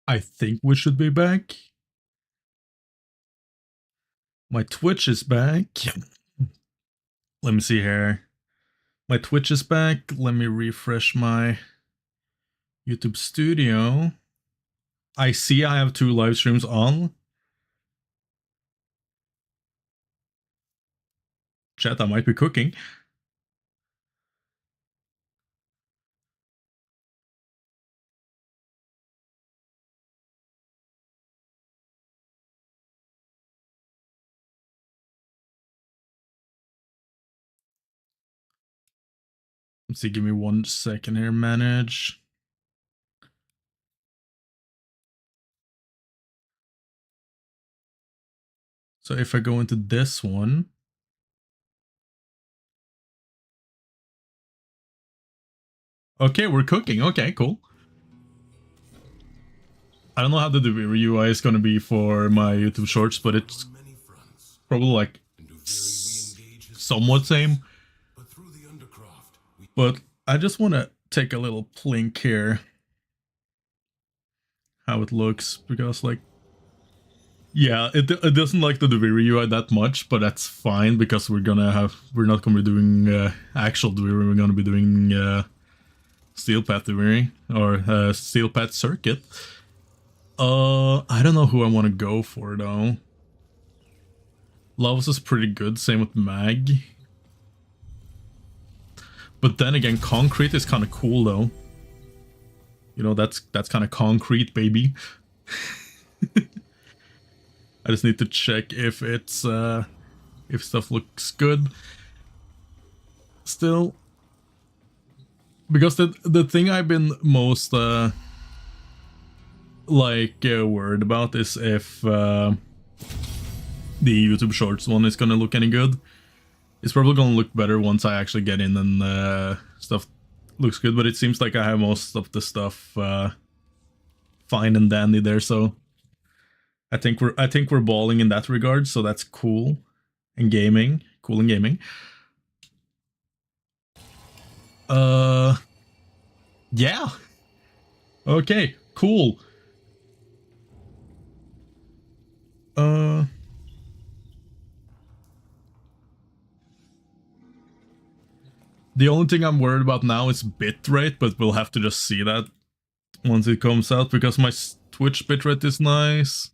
I think we should be back. My Twitch is back. Let me see here. My Twitch is back. Let me refresh my YouTube studio. I see I have 2 live streams on. Chat, I might be cooking. Let's see, give me 1 second here. Manage. So if I go into this one. Okay, we're cooking. Okay, cool. I don't know how the UI is going to be for my YouTube shorts, but it's probably like somewhat same. But I just want to take a little plink here. How it looks, because like, yeah, it doesn't like the Duviri UI that much, but that's fine because we're not gonna be doing actual Duviri, we're gonna be doing Steel Path Duviri or Steel Path Circuit. I don't know who I want to go for though. Lavos is pretty good, same with Mag. But then again, Concrete is kind of cool though. You know, that's kind of concrete, baby. I just need to check if it's if stuff looks good still, because the thing I've been most worried about is if the YouTube Shorts one is gonna look any good. It's probably gonna look better once I actually get in and stuff looks good, but it seems like I have most of the stuff fine and dandy there, so I think we're balling in that regard, so that's cool. And gaming, cool in gaming. Yeah. Okay, cool. The only thing I'm worried about now is bitrate, but we'll have to just see that once it comes out, because my Twitch bitrate is nice.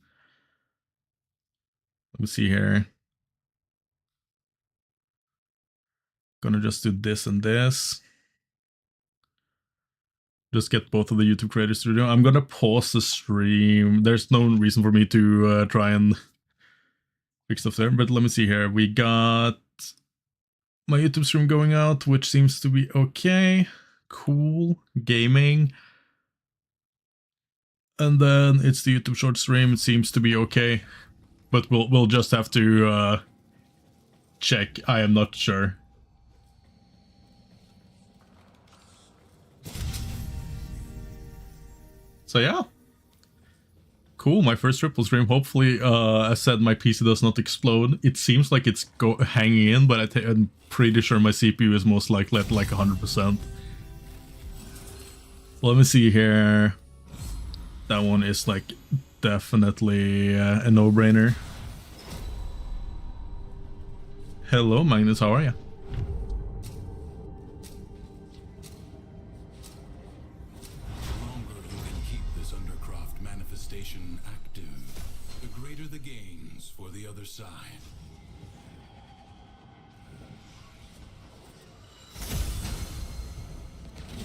Let me see here. Gonna just do this and this. Just get both of the YouTube Creator Studio. I'm gonna pause the stream. There's no reason for me to try and fix stuff there, but let me see here. We got my YouTube stream going out, which seems to be okay. Cool. Gaming. And then it's the YouTube short stream. It seems to be okay, but we'll just have to check. I am not sure. So yeah, cool. My first triple stream. Hopefully, I said, my PC does not explode. It seems like it's hanging in, but I'm pretty sure my CPU is most likely at like 100%. Let me see here. That one is like definitely a no-brainer. Hello, Magnus. How are you?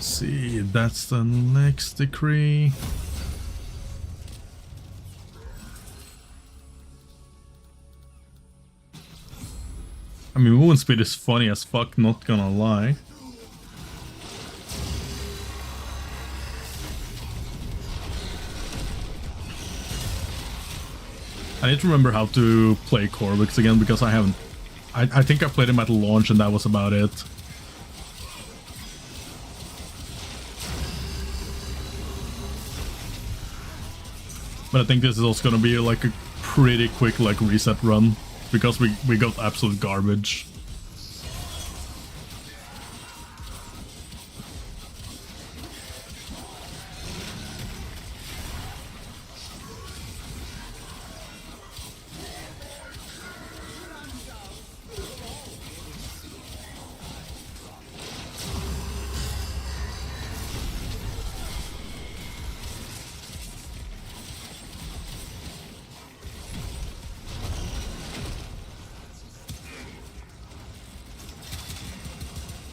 See, that's the next decree. I mean, movement speed is funny as fuck, not gonna lie. I need to remember how to play Corvix again, because I haven't... I think I played him at launch and that was about it. But I think this is also gonna be like a pretty quick like reset run, because we got absolute garbage.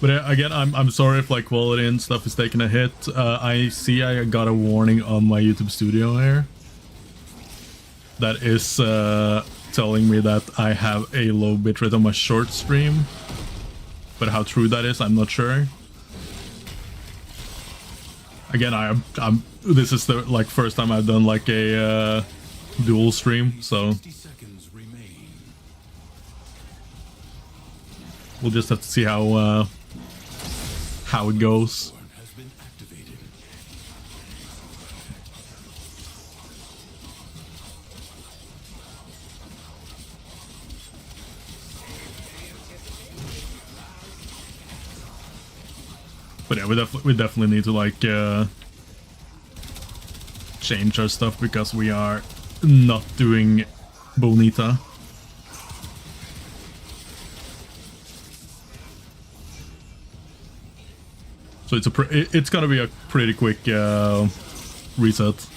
But again, I'm sorry if like quality and stuff is taking a hit. I see I got a warning on my YouTube Studio here that is telling me that I have a low bitrate on my short stream. But how true that is, I'm not sure. Again, I'm this is the like first time I've done like a dual stream, so we'll just have to see how it goes. But yeah, we definitely need to like change our stuff because we are not doing bonita. So it's gonna be a pretty quick reset.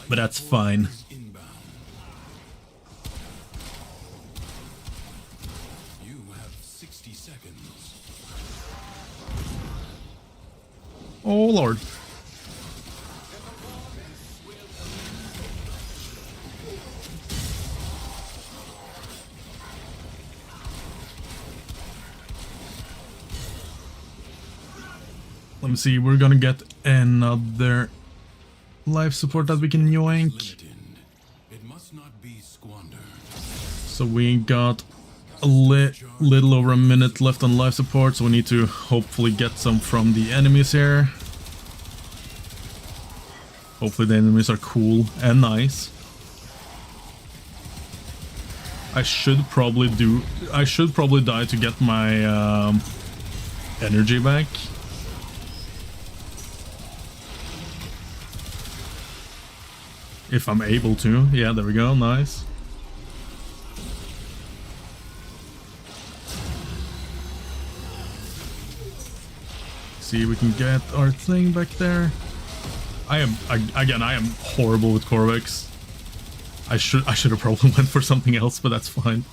But that's fine. Oh lord. Let me see, we're gonna get another life support that we can yoink. So we got a little over a minute left on life support, so we need to hopefully get some from the enemies here. Hopefully the enemies are cool and nice. I should probably die to get my energy back. If I'm able to. Yeah, there we go, nice. See if we can get our thing back there. I am horrible with Corvex. I should have probably went for something else, but that's fine.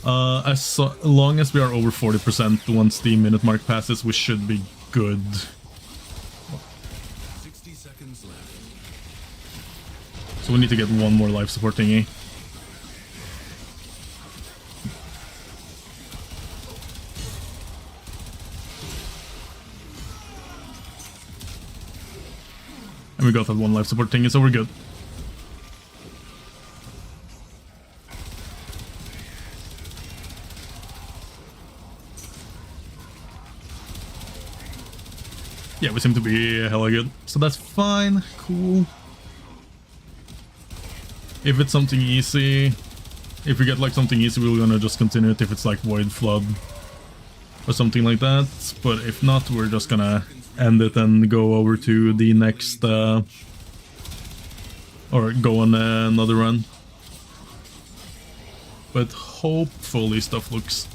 As long as we are over 40% once the minute mark passes, we should be good. 60 seconds left. So we need to get one more life support thingy. And we got that one life support thingy, so we're good. Yeah, we seem to be hella good. So that's fine. Cool. If it's something easy, if we get like something easy, we're gonna just continue it if it's like Void Flood or something like that. But if not, we're just gonna end it and go over to the next or go on another run. But hopefully stuff looks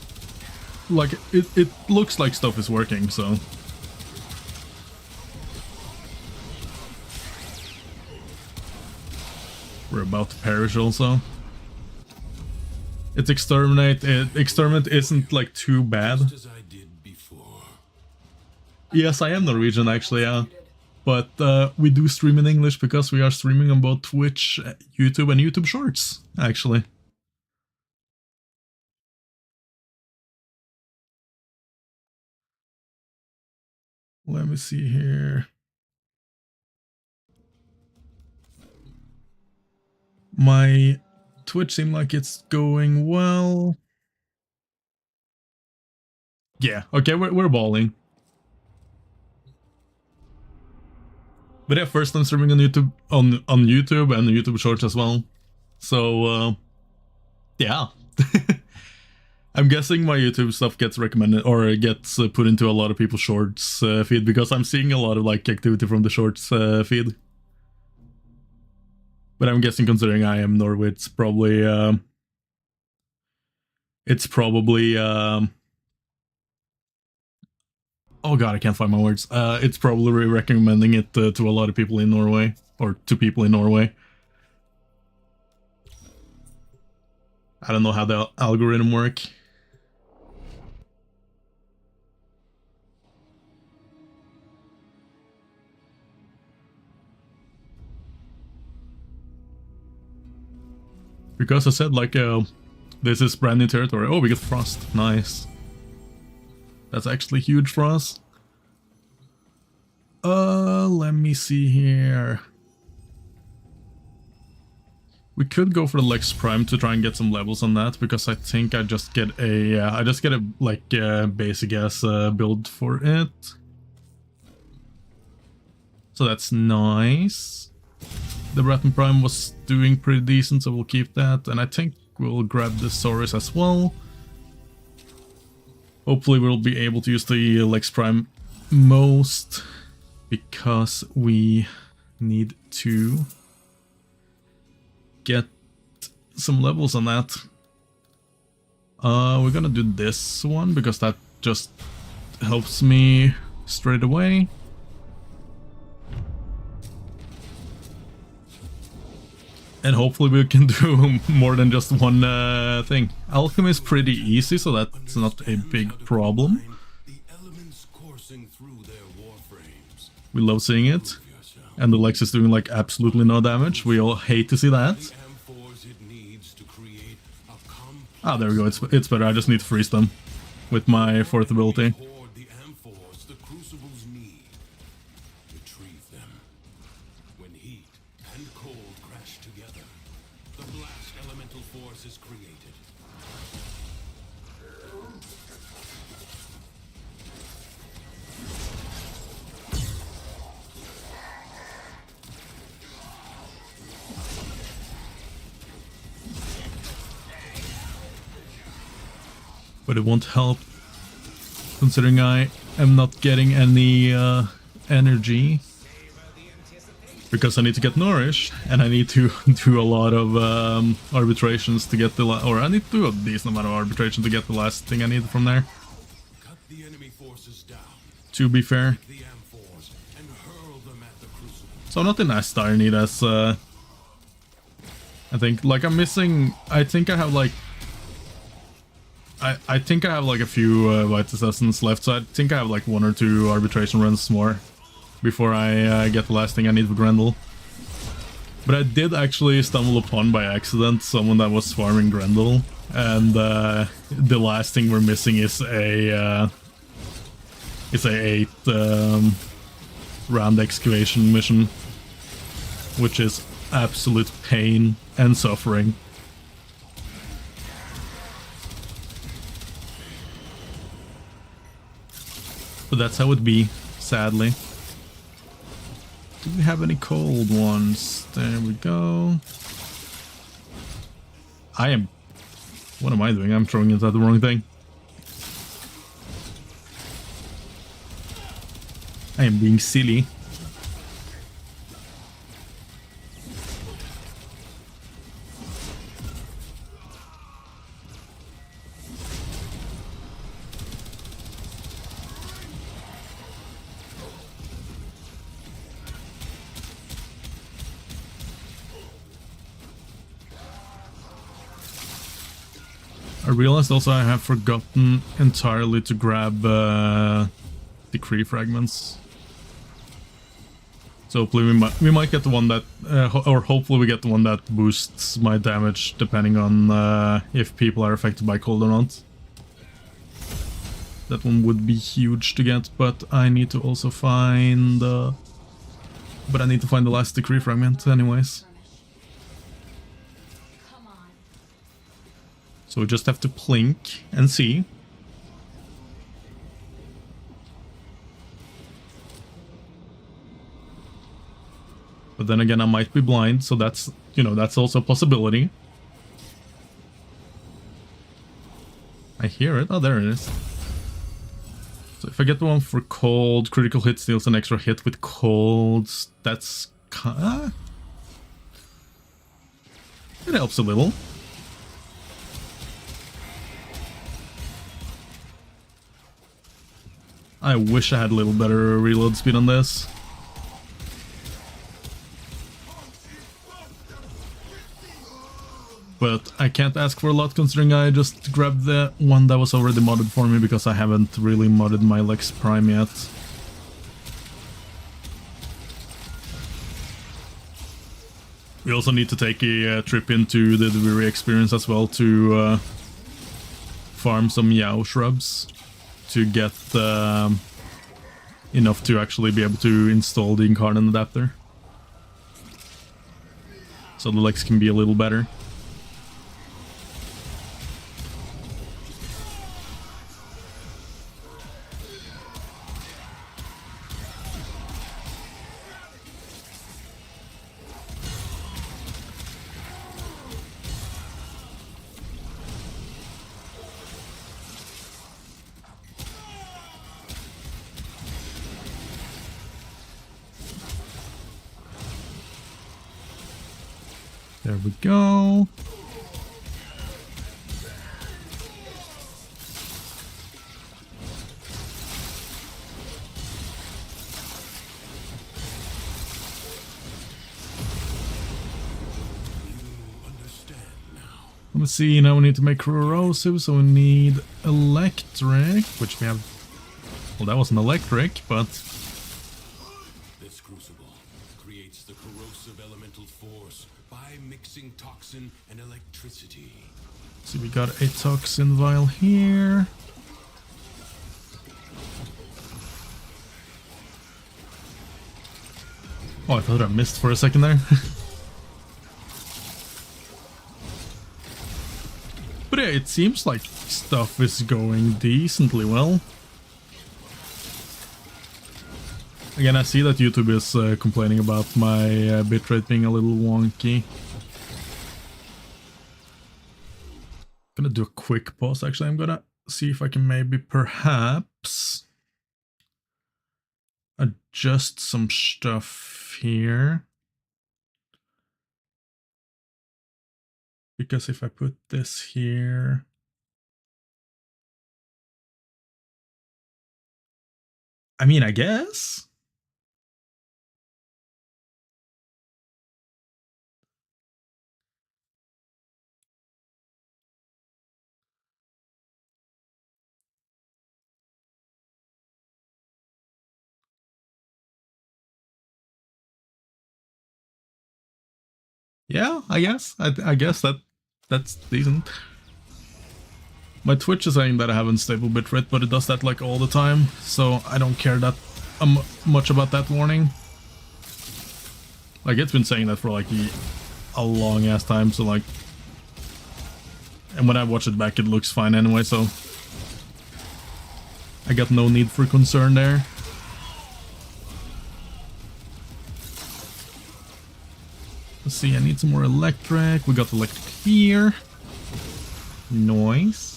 like it looks like stuff is working, so we're about to perish also. It's Exterminate. Exterminate isn't like too bad. Yes, I am Norwegian actually, yeah. But we do stream in English because we are streaming on both Twitch, YouTube, and YouTube Shorts, actually. Let me see here. My Twitch seems like it's going well. Yeah, okay, we're balling. But yeah, first I'm streaming on YouTube on YouTube and YouTube Shorts as well. So yeah. I'm guessing my YouTube stuff gets recommended or gets put into a lot of people's Shorts feed because I'm seeing a lot of like activity from the Shorts feed. But I'm guessing, considering I am Norway, it's probably oh god, I can't find my words. It's probably recommending it to a lot of people in Norway, or to people in Norway. I don't know how the algorithm work. Because I said, like, this is brand new territory. Oh, we get frost. Nice. That's actually huge for us. Let me see here. We could go for the Lex Prime to try and get some levels on that, because I think I just get a, like, basic ass build for it. So that's nice. The Breton Prime was doing pretty decent, so we'll keep that. And I think we'll grab the Saurus as well. Hopefully we'll be able to use the Lex Prime most, because we need to get some levels on that. We're gonna do this one, because that just helps me straight away. And hopefully we can do more than just one thing. Alchemy is pretty easy, so that's not a big problem. We love seeing it. And the Lex is doing like absolutely no damage. We all hate to see that. Ah, there we go. It's better. I just need to freeze them with my fourth ability. But it won't help, considering I am not getting any energy, because I need to get nourished, and I need to do a lot of arbitrations to get the or I need to do a decent amount of arbitration to get the last thing I need from there. Cut the enemy forces down. To be fair. The amphors and hurl them at the crucible. So not in as dire need as I think, like, I'm missing. I think I have like. I think I have like a few White Assassins left, so I think I have like 1 or 2 arbitration runs more before I get the last thing I need for Grendel. But I did actually stumble upon by accident someone that was farming Grendel, and the last thing we're missing is a 8 round excavation mission, which is absolute pain and suffering. But that's how it be, sadly. Do we have any cold ones? There we go. What am I doing? I'm throwing it at the wrong thing. I am being silly. I realized also I have forgotten entirely to grab decree fragments. So hopefully we might get the one that, or hopefully we get the one that boosts my damage, depending on if people are affected by cold or not. That one would be huge to get, but I need to also find. But I need to find the last decree fragment, anyways. So we just have to plink and see. But then again, I might be blind, so that's, you know, that's also a possibility. I hear it. Oh, there it is. So if I get the one for cold, critical hit steals an extra hit with colds. That's it helps a little. I wish I had a little better reload speed on this. but I can't ask for a lot considering I just grabbed the one that was already modded for me because I haven't really modded my Lex Prime yet. We also need to take a trip into the Duviri experience as well to farm some Yao shrubs to get enough to actually be able to install the Incarnate adapter. So the Lex can be a little better. There we go. Let's see, now we need to make corrosive, so we need electric, which we have. Well, that wasn't electric, but This crucible creates the corrosive elemental force by mixing toxin and electricity. see, we got a toxin vial here. Oh, I thought I missed for a second there. But yeah, it seems like stuff is going decently well. Again, I see that YouTube is complaining about my bitrate being a little wonky. Gonna do a quick pause. Actually, I'm gonna see if I can maybe perhaps adjust some stuff here. Because if I put this here, I mean, I guess. Yeah, I guess. I guess that's decent. My Twitch is saying that I have unstable bitrate, but it does that like all the time, so I don't care that much about that warning. Like, it's been saying that for like a long ass time, so like, and when I watch it back, it looks fine anyway, so I got no need for concern there. Let's see, I need some more electric. We got electric here. Noise.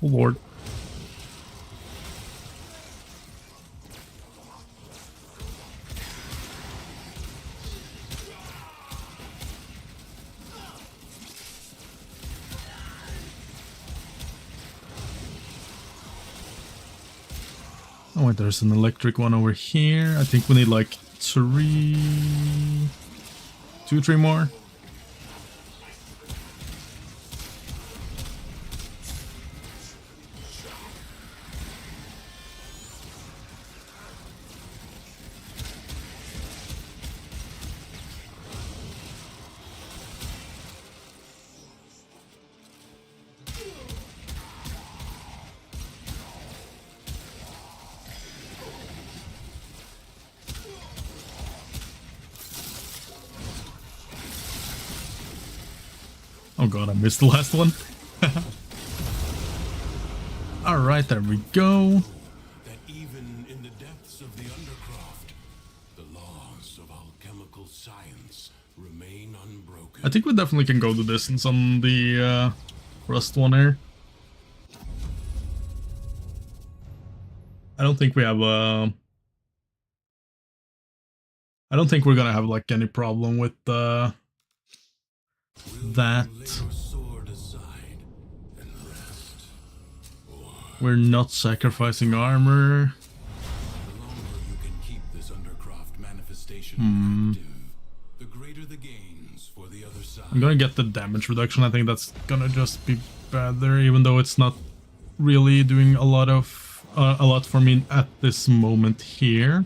Oh lord. Oh wait, there's an electric one over here. I think we need like 3 more. Oh god, I missed the last one. Alright, there we go. That even in the depths of the Undercroft, the laws of I think we definitely can go the distance on the Rust one here. I don't think we have I don't think we're gonna have like any problem with that. We're not sacrificing armor. The longer you can keep this Undercroft manifestation active, the greater the gains for the other side. I'm gonna get the damage reduction. I think that's gonna just be better, even though it's not really doing a lot for me at this moment here.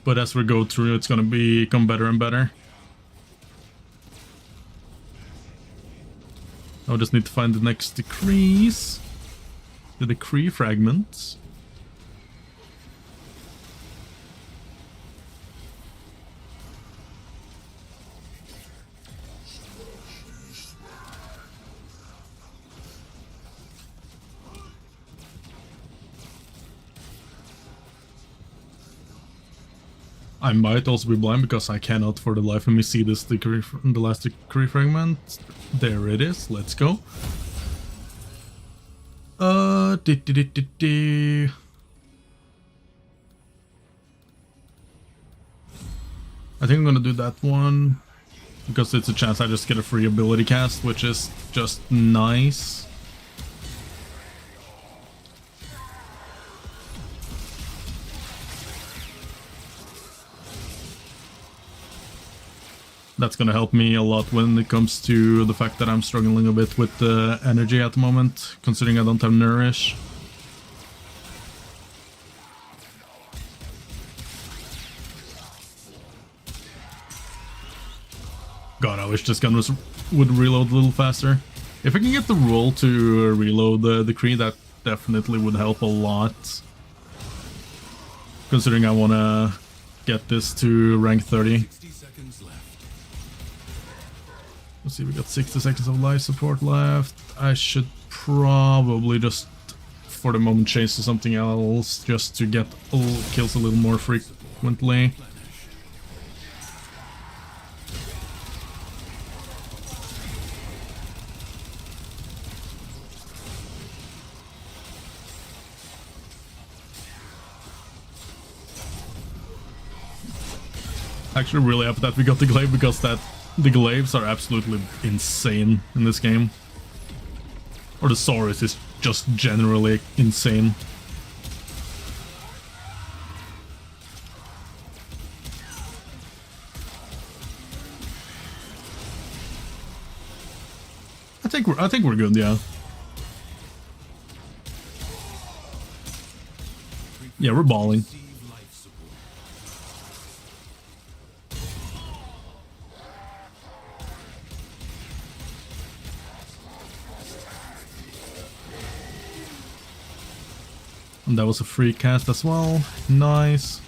But as we go through, it's gonna become better and better. I just need to find the next decrease. The decree fragments. I might also be blind because I cannot for the life of me see this decree, the last decree fragment. There it is. Let's go. I think I'm gonna do that one because it's a chance I just get a free ability cast, which is just nice. That's gonna help me a lot when it comes to the fact that I'm struggling a bit with the energy at the moment, considering I don't have Nourish. God, I wish this gun would reload a little faster. If I can get the roll to reload the decree, that definitely would help a lot. Considering I want to get this to rank 30. 60 seconds left. Let's see, we got 60 seconds of life support left. I should probably just, for the moment, change to something else just to get kills a little more frequently. Actually really happy that we got the glaive because the glaives are absolutely insane in this game. Or the Saurus is just generally insane. I think we're good, yeah. Yeah, we're balling. And that was a free cast as well. Nice.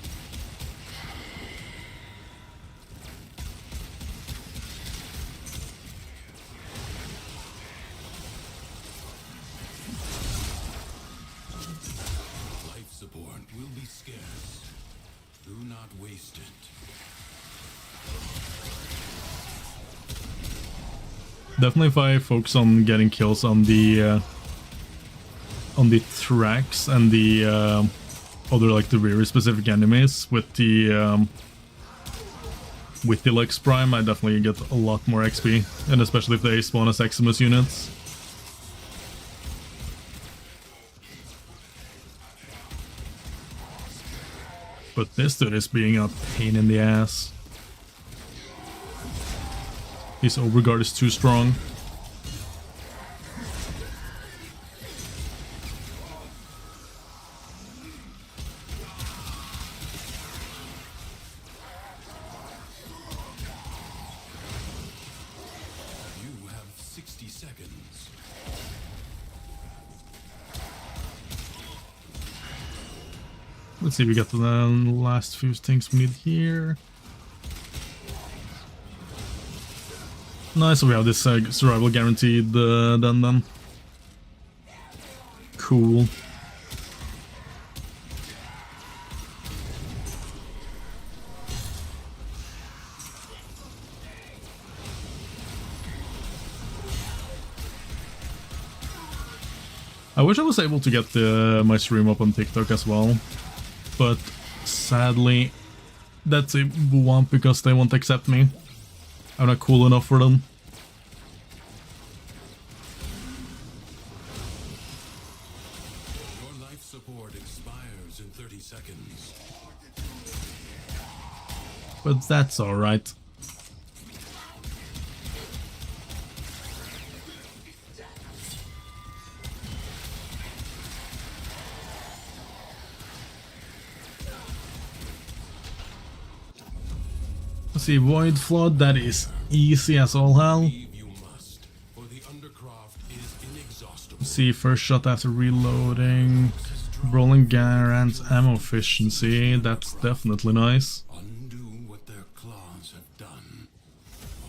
Life support will be scarce. Do not waste it. Definitely if I focus on getting kills on the Thrax and the other, like, the very specific enemies with the Lex Prime, I definitely get a lot more XP, and especially if they spawn as Eximus units. But this dude is being a pain in the ass. His overguard is too strong. You have 60 seconds. Let's see, we got the last few things we need here. Nice, so we have this survival guaranteed done. Cool. I wish I was able to get my stream up on TikTok as well, but sadly, that's a womp because they won't accept me. I'm not cool enough for them. Your life support expires in 30 seconds. But that's alright. Let's see, Void Flood, that is easy as all hell. Leave you must, for the Undercroft is inexhaustible. Let's see, first shot after reloading. Rolling Garant's ammo efficiency, that's definitely nice. Undo what their claws have done.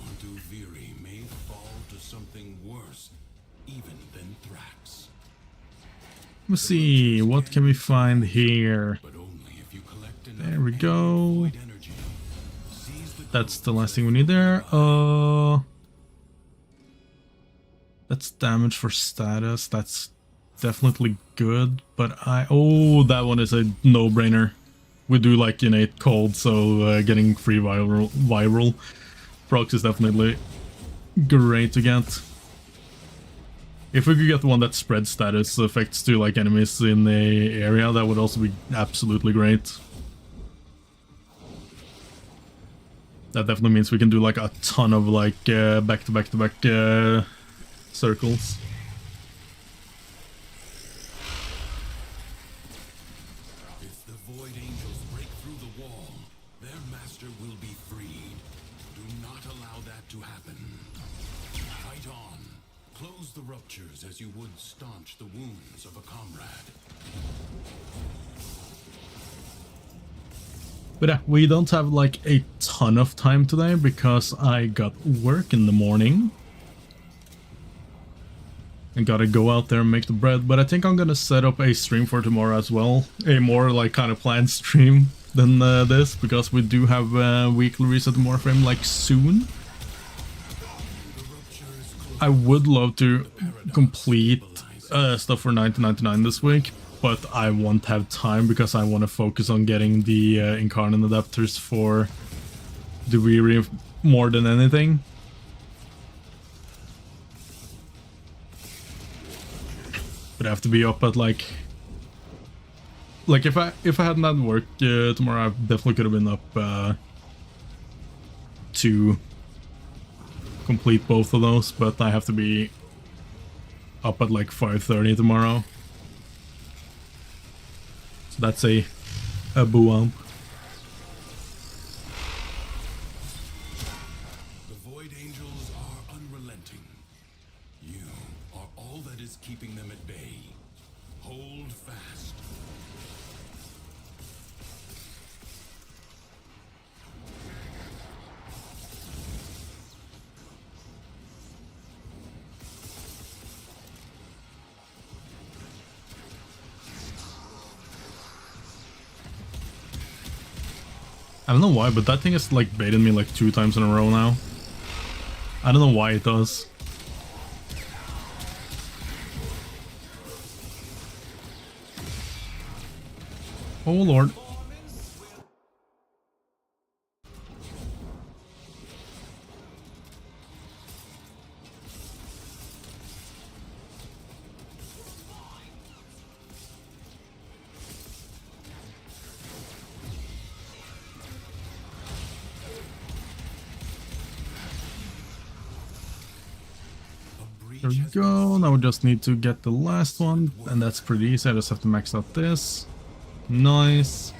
Orduviri may fall to something worse, even than Thrax. Let's see, what can we find here? But only if you collect enough There we go. void energy. Seize the That's the last thing we need there. That's damage for status. That's definitely good, but oh, that one is a no-brainer. We do like innate cold, so getting free viral procs is definitely great to get. If we could get the one that spreads status effects to like enemies in the area, that would also be absolutely great. That definitely means we can do like a ton of like back-to-back-to-back circles. If the Void Angels break through the wall, their master will be freed. Do not allow that to happen. Fight on. Close the ruptures as you would staunch the wounds of a comrade. But yeah, we don't have like a ton of time today because I got work in the morning. And gotta go out there and make the bread, but I think I'm gonna set up a stream for tomorrow as well. A more like kind of planned stream than this, because we do have weekly reset to Warframe like soon. I would love to complete stuff for 1999 this week, but I won't have time because I want to focus on getting the Incarnate adapters for Dewey more than anything. But I have to be up at like if I hadn't had work tomorrow, I definitely could have been up to complete both of those, but I have to be up at like 5:30 tomorrow. So that's a boo-ump. The Void Angels are unrelenting. You are all that is keeping them at bay. Hold fast. I don't know why, but that thing has like baited me like 2 times in a row now. I don't know why it does. Oh lord. There we go. Now we just need to get the last one, and that's pretty easy. I just have to max out this. Nice.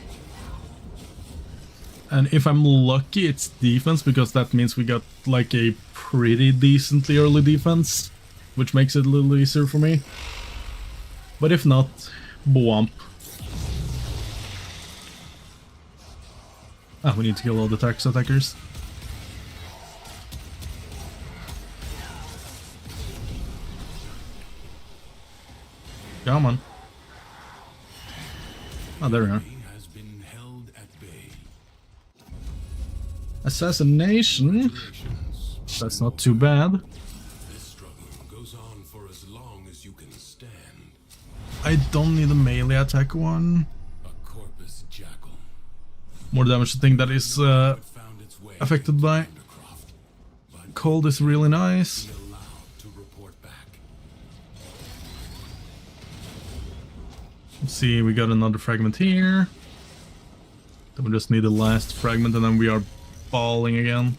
And if I'm lucky, it's defense, because that means we got like a pretty decently early defense, which makes it a little easier for me. But if not, Boamp. Ah, we need to kill all the tax attackers. Come on. Oh, there we are. Has been held at bay. Assassination. That's not too bad. This struggle goes on for as long as you can stand. I don't need a melee attack one. A corpus jackal. More damage to thing that is It found its way affected into by Undercroft, but cold is really nice. be allowed to report back. Let's see, we got another fragment here. Then we just need the last fragment and then we are balling again.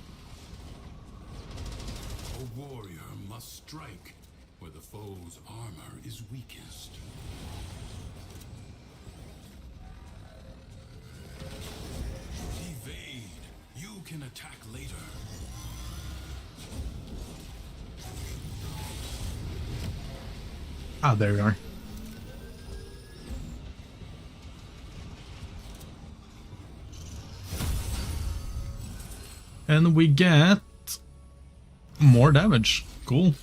A warrior must strike where the foe's armor is weakest. Evade. You can attack later. Ah, there we are. And we get more damage. Cool.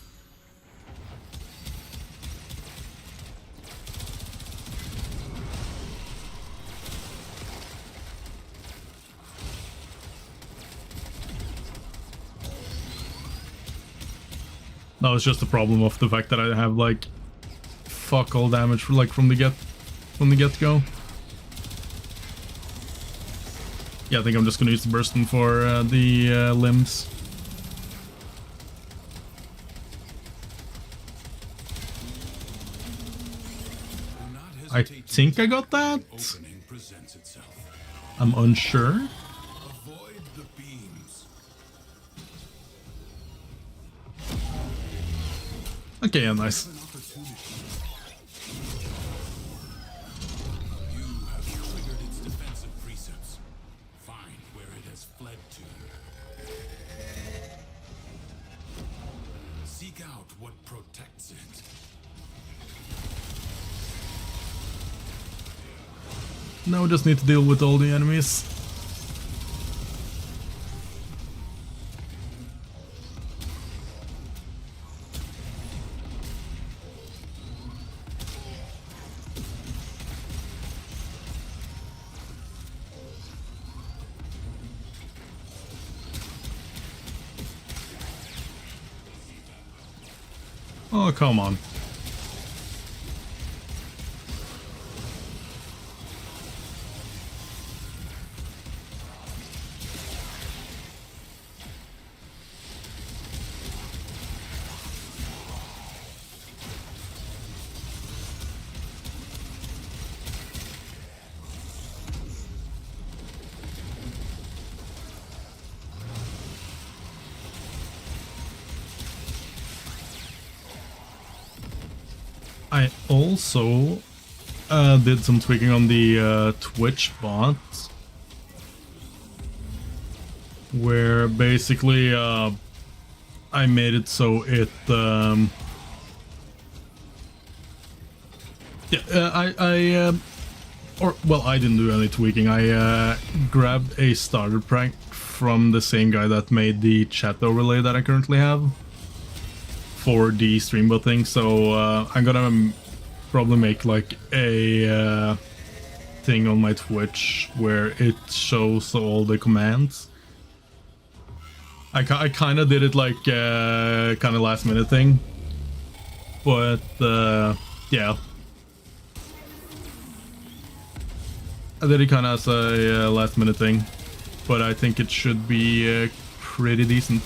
That was just the problem of the fact that I have like fuck all damage for, like from the get-go. Yeah, I think I'm just gonna use the bursting for the limbs. Do not I hesitate to think I attack got that. when the opening presents itself. I'm unsure. Avoid the beams. Okay, yeah, nice. An opportunity. You have triggered its defensive precepts. Find where it has fled to. Seek out what protects it. Now we just need to deal with all the enemies. Oh, come on. I also did some tweaking on the Twitch bot, where basically I made it so it I didn't do any tweaking. I grabbed a starter pack from the same guy that made the chat overlay that I currently have for the Streambot thing, so I'm gonna probably make like a thing on my Twitch where it shows all the commands. I kind of did it like kind of last minute thing, but yeah, I did it kind of as a last minute thing, but I think it should be pretty decent.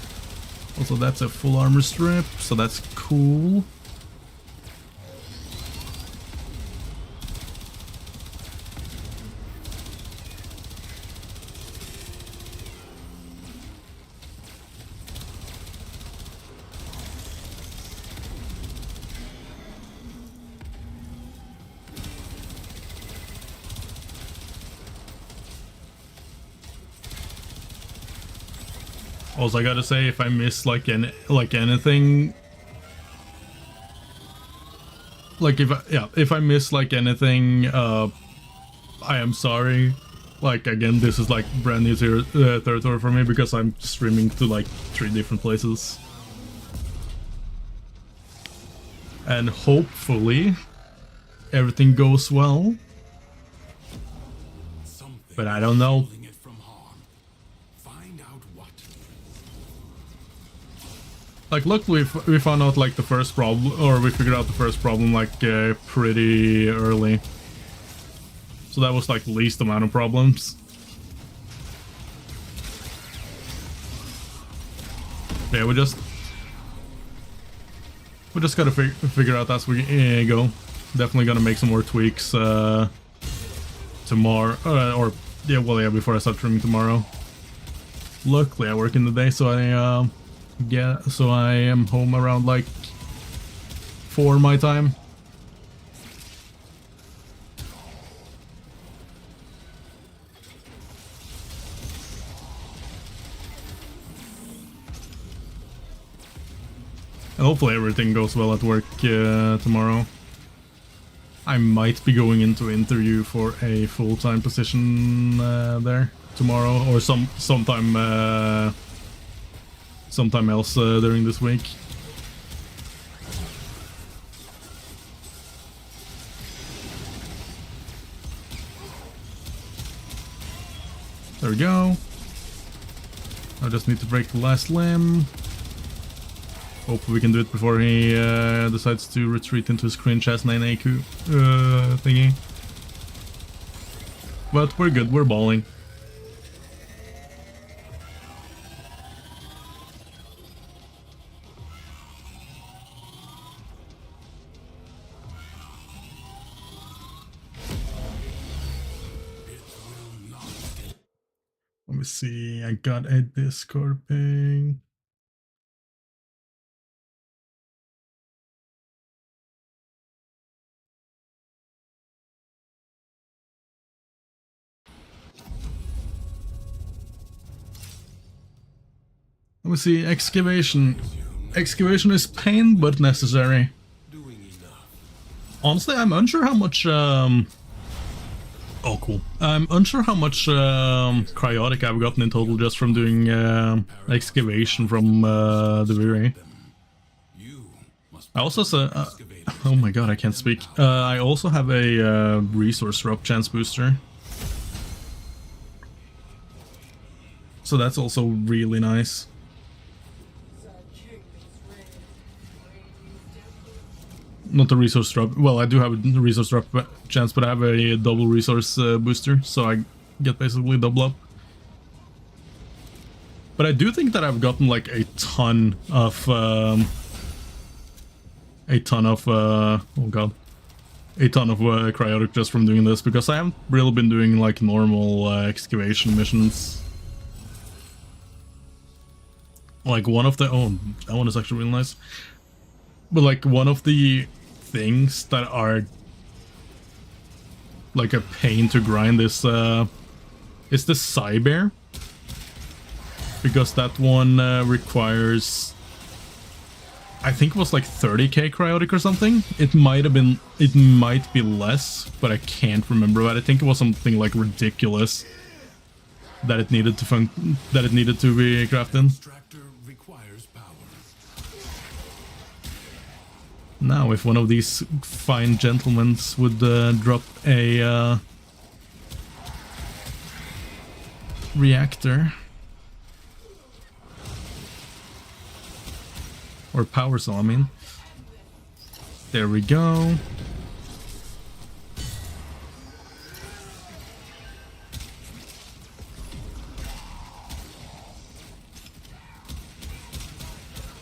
Also, that's a full armor strip, so that's cool. Also, I gotta say, if I miss like anything, like if I miss like anything, I am sorry. Like again, this is like brand new territory for me because I'm streaming to like 3 different places, and hopefully everything goes well. Something But I don't know. shielding it from harm. Find out what. Like, luckily we found out like the first problem, or we figured out the first problem like pretty early. So that was like the least amount of problems. Yeah, we just gotta figure out as we go. Definitely gonna make some more tweaks tomorrow, or yeah, well, yeah, before I start streaming tomorrow. Luckily, I work in the day, so I am home around like 4 my time. And hopefully everything goes well at work tomorrow. I might be going into interview for a full-time position there tomorrow, or sometime else during this week. There we go. I just need to break the last limb. Hopefully we can do it before he decides to retreat into his cringe ass 9 AQ thingy. But we're good, we're balling. Let me see, I got a Discord ping. Let me see, excavation. Excavation is pain, but necessary. Honestly, I'm unsure how much, oh, cool. I'm unsure how much, cryotic I've gotten in total just from doing, excavation from, the Viri. I also said, oh my god, I can't speak. I also have a, resource drop chance booster. So that's also really nice. Not a resource drop. Well, I do have a resource drop chance, but I have a double resource booster, so I get basically double up. But I do think that I've gotten like a ton of oh god, a ton of cryotic just from doing this, because I haven't really been doing like normal excavation missions. Like one of the that one is actually really nice. But like one of the things that are like a pain to grind is the Cybear, because that one requires, I think it was like 30k cryotic or something. It might be less, but I can't remember. But I think it was something like ridiculous that it needed to be crafted. Now, if one of these fine gentlemen would drop a reactor or power cell, I mean. There we go.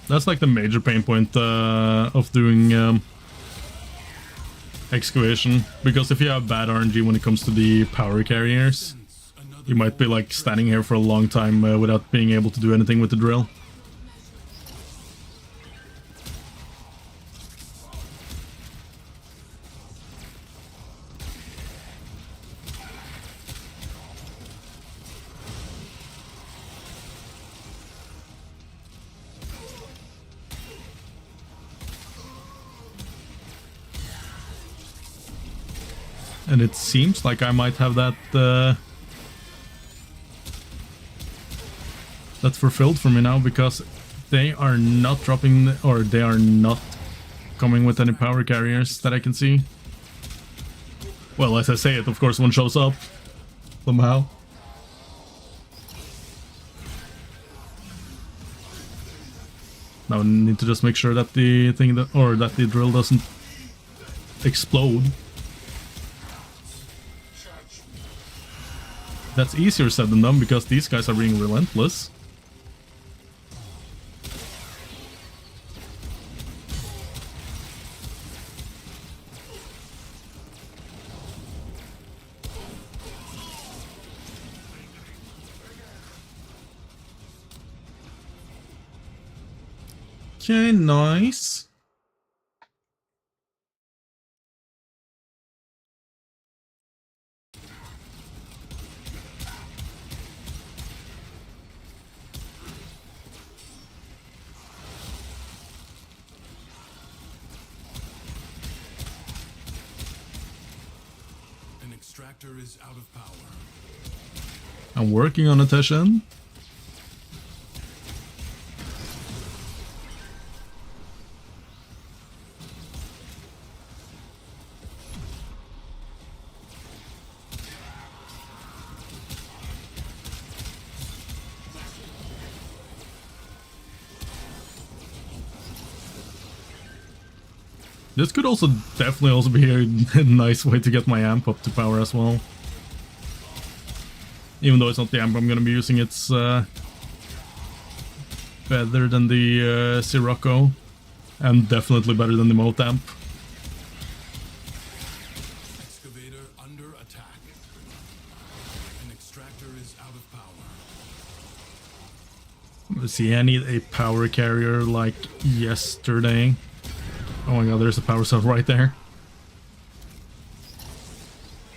That's like the major pain point of doing excavation, because if you have bad RNG when it comes to the power carriers, you might be like standing here for a long time without being able to do anything with the drill. And it seems like I might have that that's fulfilled for me now, because they are not dropping, or they are not coming with any power carriers that I can see. Well, as I say it, of course one shows up somehow. Now I need to just make sure that the thing that, or that the drill doesn't explode. That's easier said than done because these guys are being relentless. Okay, nice. An extractor is out of power. I'm working on a Teshin. This could also definitely also be a nice way to get my amp up to power as well. Even though it's not the amp I'm gonna be using, it's better than the Sirocco, and definitely better than the Moat amp. Excavator under attack. An extractor is out of power. Let's see, I need a power carrier like yesterday. Oh my god, there's a power cell right there.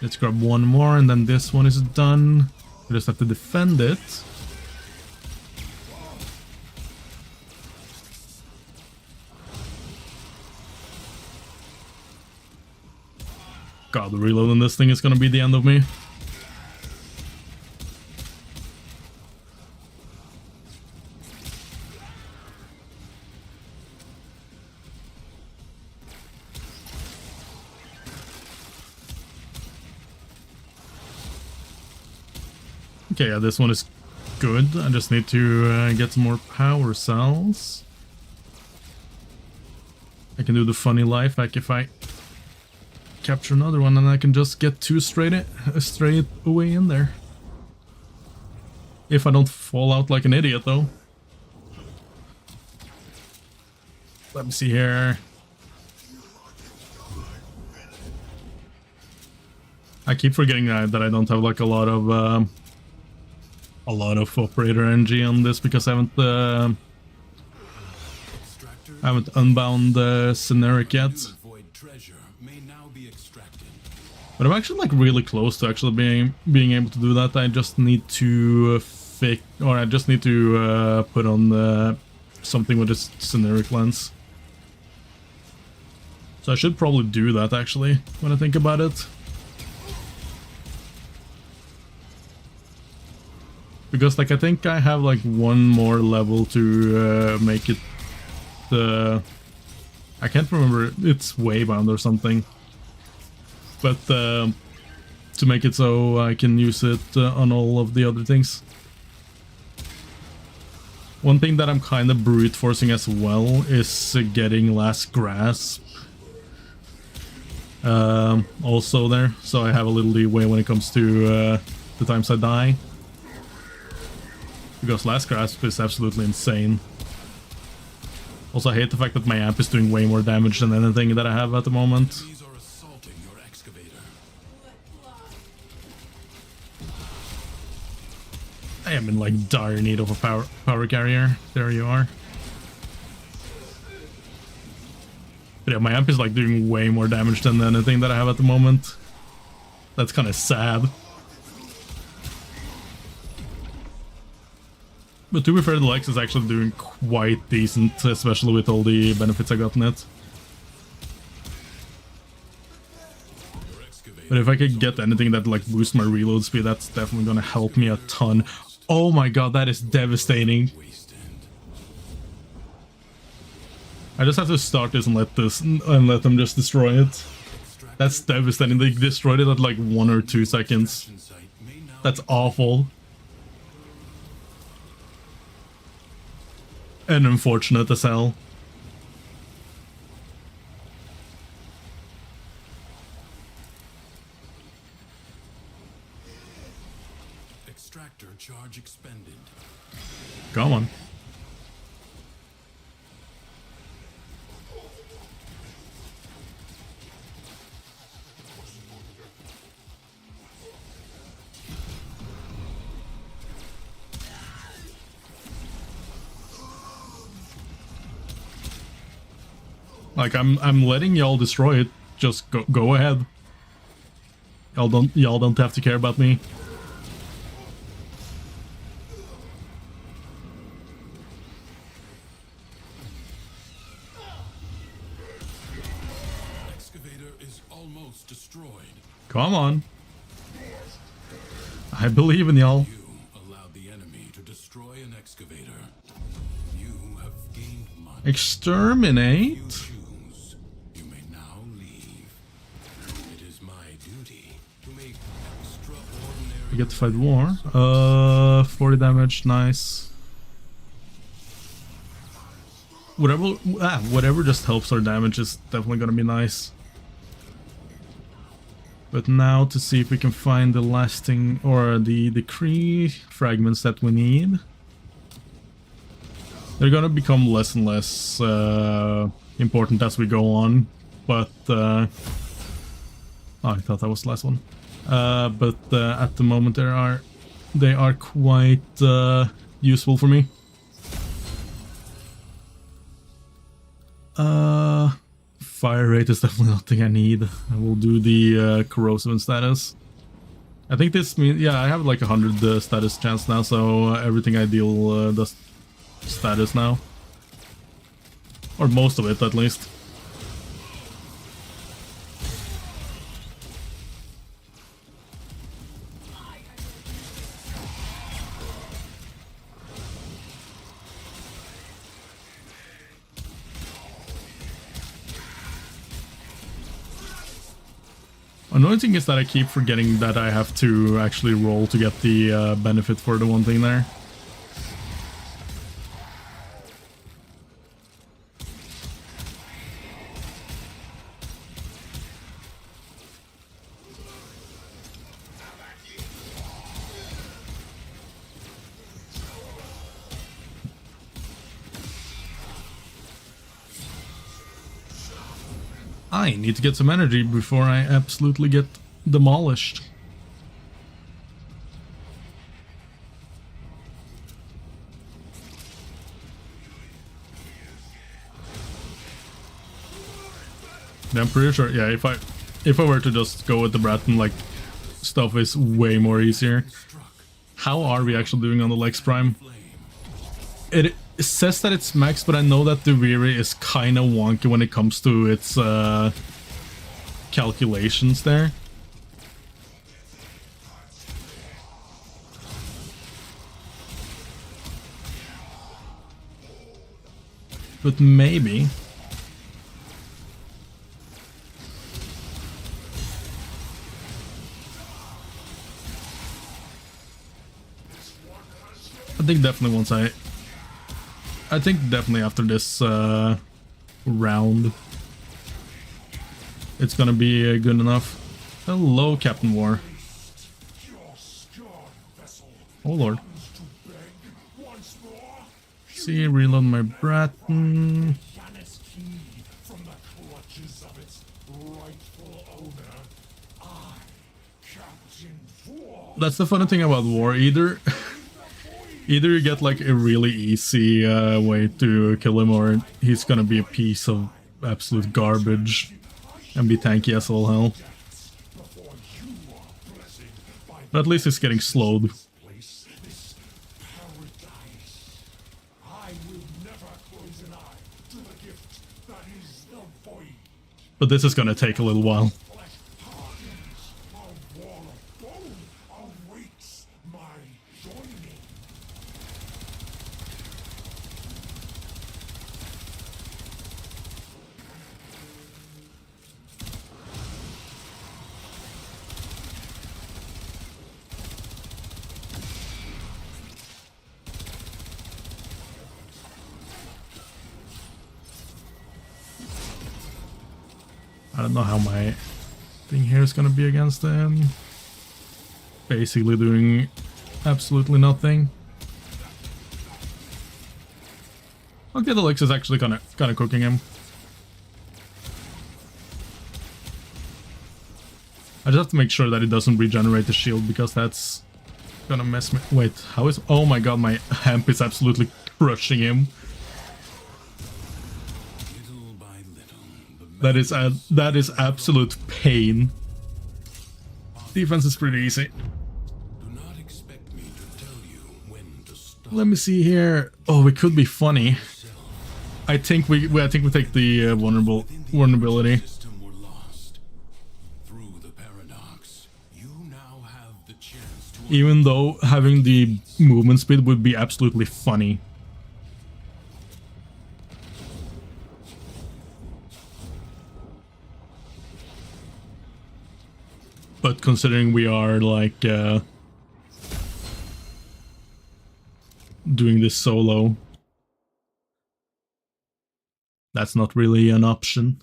Let's grab one more and then this one is done. We just have to defend it. God, the reload on this thing is gonna be the end of me. Okay, yeah, this one is good. I just need to get some more power cells. I can do the funny life hack if I capture another one, and I can just get two straight away in there. If I don't fall out like an idiot, though. Let me see here. I keep forgetting that I don't have like a lot of operator energy on this because I haven't unbound Ceneric yet. But I'm actually like really close to actually being able to do that. I just need to put on something with this Ceneric lens. So I should probably do that actually when I think about it. Because like I think I have like one more level to make it I can't remember, it's Waybound or something. But to make it so I can use it on all of the other things. One thing that I'm kind of brute forcing as well is getting Last Grasp. Also there, so I have a little leeway when it comes to the times I die. Because Last Grasp is absolutely insane. Also, I hate the fact that my amp is doing way more damage than anything that I have at the moment. These are assaulting your excavator. I am in like dire need of a power carrier. There you are. But yeah, my amp is like doing way more damage than anything that I have at the moment. That's kind of sad. But to be fair, the Lex is actually doing quite decent, especially with all the benefits I got in it. But if I could get anything that like boosts my reload speed, that's definitely gonna help me a ton. Oh my god, that is devastating. I just have to start this and let them just destroy it. That's devastating. They destroyed it at like 1 or 2 seconds. That's awful. and unfortunate as hell. Extractor charge expended. Come on. Like I'm letting y'all destroy it. Just go ahead. Y'all don't have to care about me. Excavator is almost destroyed. Come on. I believe in y'all. You allowed the enemy to destroy an excavator. You have gained much. Exterminate? You choose. You may now leave. It is my duty to make extraordinary. We get to fight war. 40 damage, nice. Whatever just helps our damage is definitely gonna be nice. But now to see if we can find the lasting or the Kree fragments that we need. They're gonna become less and less important as we go on, but oh, I thought that was the last one. But at the moment they are quite useful for me. Fire rate is definitely not the thing I need. I will do the corrosive status. I think this means, yeah, I have like 100 status chance now, so everything I deal does status now. Or most of it, at least. Annoying thing is that I keep forgetting that I have to actually roll to get the benefit for the one thing there. I need to get some energy before I absolutely get demolished. Yeah, I'm pretty sure, yeah, if I were to just go with the Bratton, like, stuff is way more easier. How are we actually doing on the Lex Prime? It says that it's max, but I know that the Weary is kind of wonky when it comes to its calculations there. But maybe. I think definitely once I think definitely after this round, it's gonna be good enough. Hello, Captain War. Oh lord. See, reload my Bratton. That's the funny thing about War. Either you get like a really easy way to kill him, or he's gonna be a piece of absolute garbage and be tanky as all hell. But at least it's getting slowed. But this is gonna take a little while. I don't know how my thing here is gonna be against them. Basically doing absolutely nothing. Okay, the Lex is actually kind of cooking him. I just have to make sure that it doesn't regenerate the shield, because that's gonna mess me. Wait, how is? Oh my god, my Hemp is absolutely crushing him. Little by little, That is absolute pain. Defense is pretty easy. do not expect me to tell you when to stop. Let me see here. Oh, it could be funny. I think we take the vulnerability. System were lost. Through the paradox, you now have the chance to Even though having the movement speed would be absolutely funny. But considering we are like doing this solo, that's not really an option.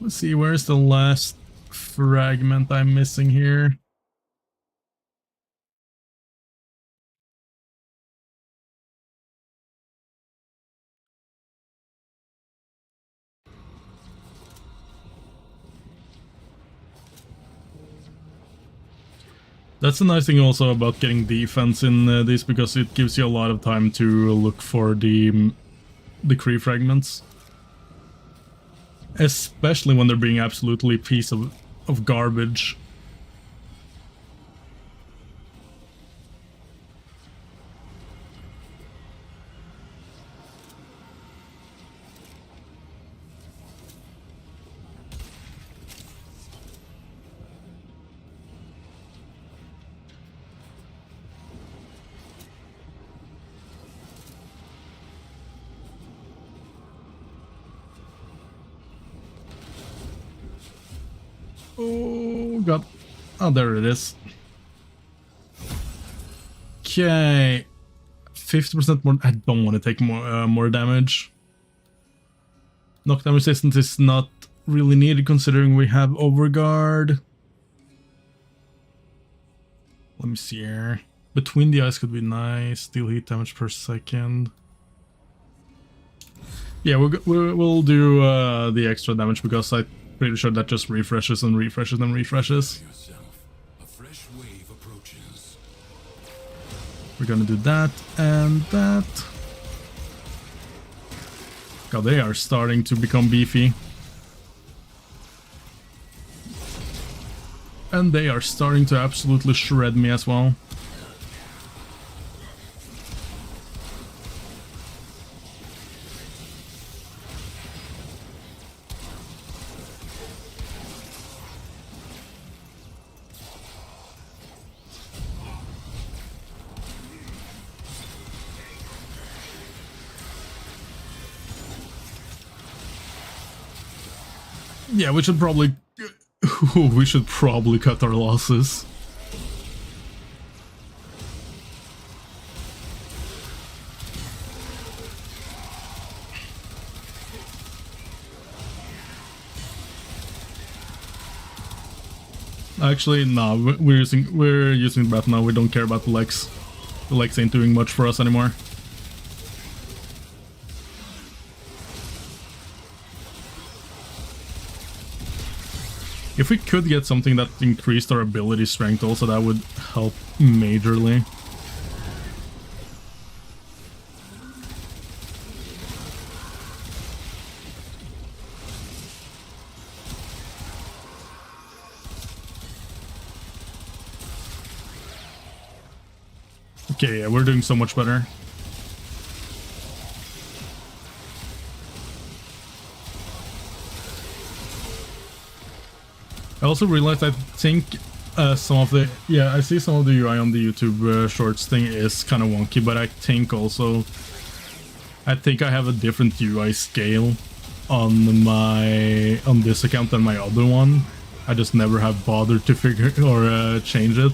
Let's see, where's the last fragment I'm missing here? That's the nice thing also about getting defense in this, because it gives you a lot of time to look for the Kree fragments. Especially when they're being absolutely a piece of garbage. Oh god. Oh, there it is. Okay. 50% more. I don't want to take more damage. Knockdown resistance is not really needed considering we have Overguard. Let me see here. Between the eyes could be nice. Deal heat damage per second. Yeah, we'll do the extra damage, because I'm pretty sure that just refreshes and refreshes and refreshes. yourself. A fresh wave approaches. We're gonna do that and that. God, they are starting to become beefy. And they are starting to absolutely shred me as well. Yeah, we should probably cut our losses. Actually, no, we're using breath now. We don't care about the Lex. The Lex ain't doing much for us anymore. If we could get something that increased our ability strength also, that would help majorly. Okay, yeah, we're doing so much better. I also realized I think some of the I see some of the UI on the YouTube Shorts thing is kind of wonky, but I think I have a different UI scale on this account than my other one. I just never have bothered to figure or change it.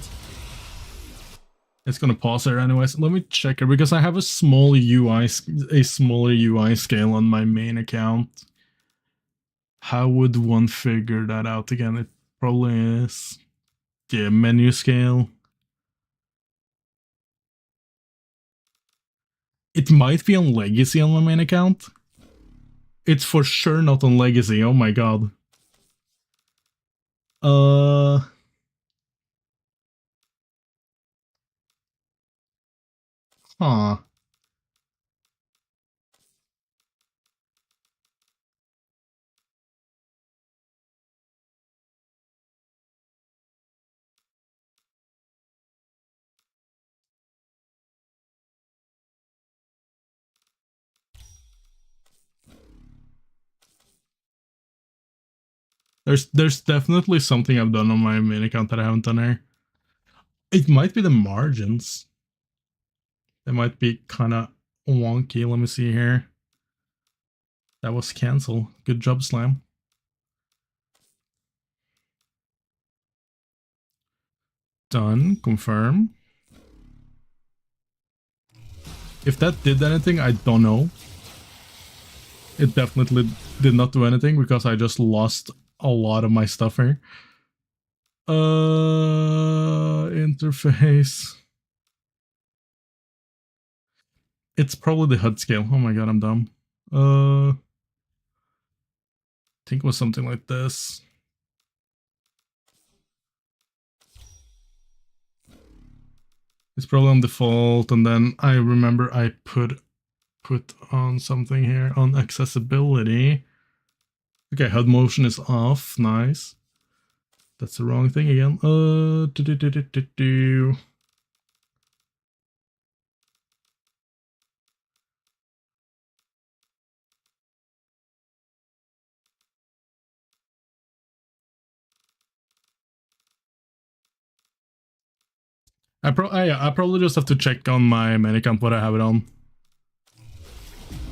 It's gonna pause there anyways. Let me check it because I have a smaller UI scale on my main account. How would one figure that out again? It probably is menu scale. It might be on Legacy on my main account. It's for sure not on Legacy. Oh my god. Huh. There's definitely something I've done on my main account that I haven't done here. It might be the margins. They might be kind of wonky. Let me see here. That was cancelled. Good job, Slam. Done. Confirm. If that did anything, I don't know. It definitely did not do anything because I just lost a lot of my stuff here. Interface. It's probably the HUD scale. Oh my god, I'm dumb. I think it was something like this. It's probably on default, and then I remember I put on something here on accessibility. Okay, HUD motion is off. Nice. That's the wrong thing again. I probably just have to check on my main account what I have it on.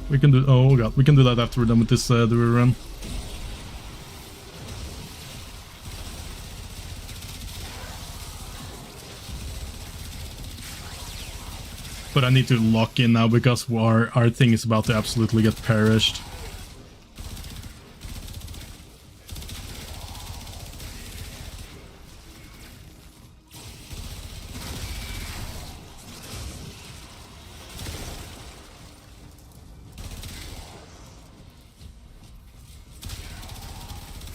We can do. Oh god, we can do that after we're done with this the rerun. But I need to lock in now because our thing is about to absolutely get perished.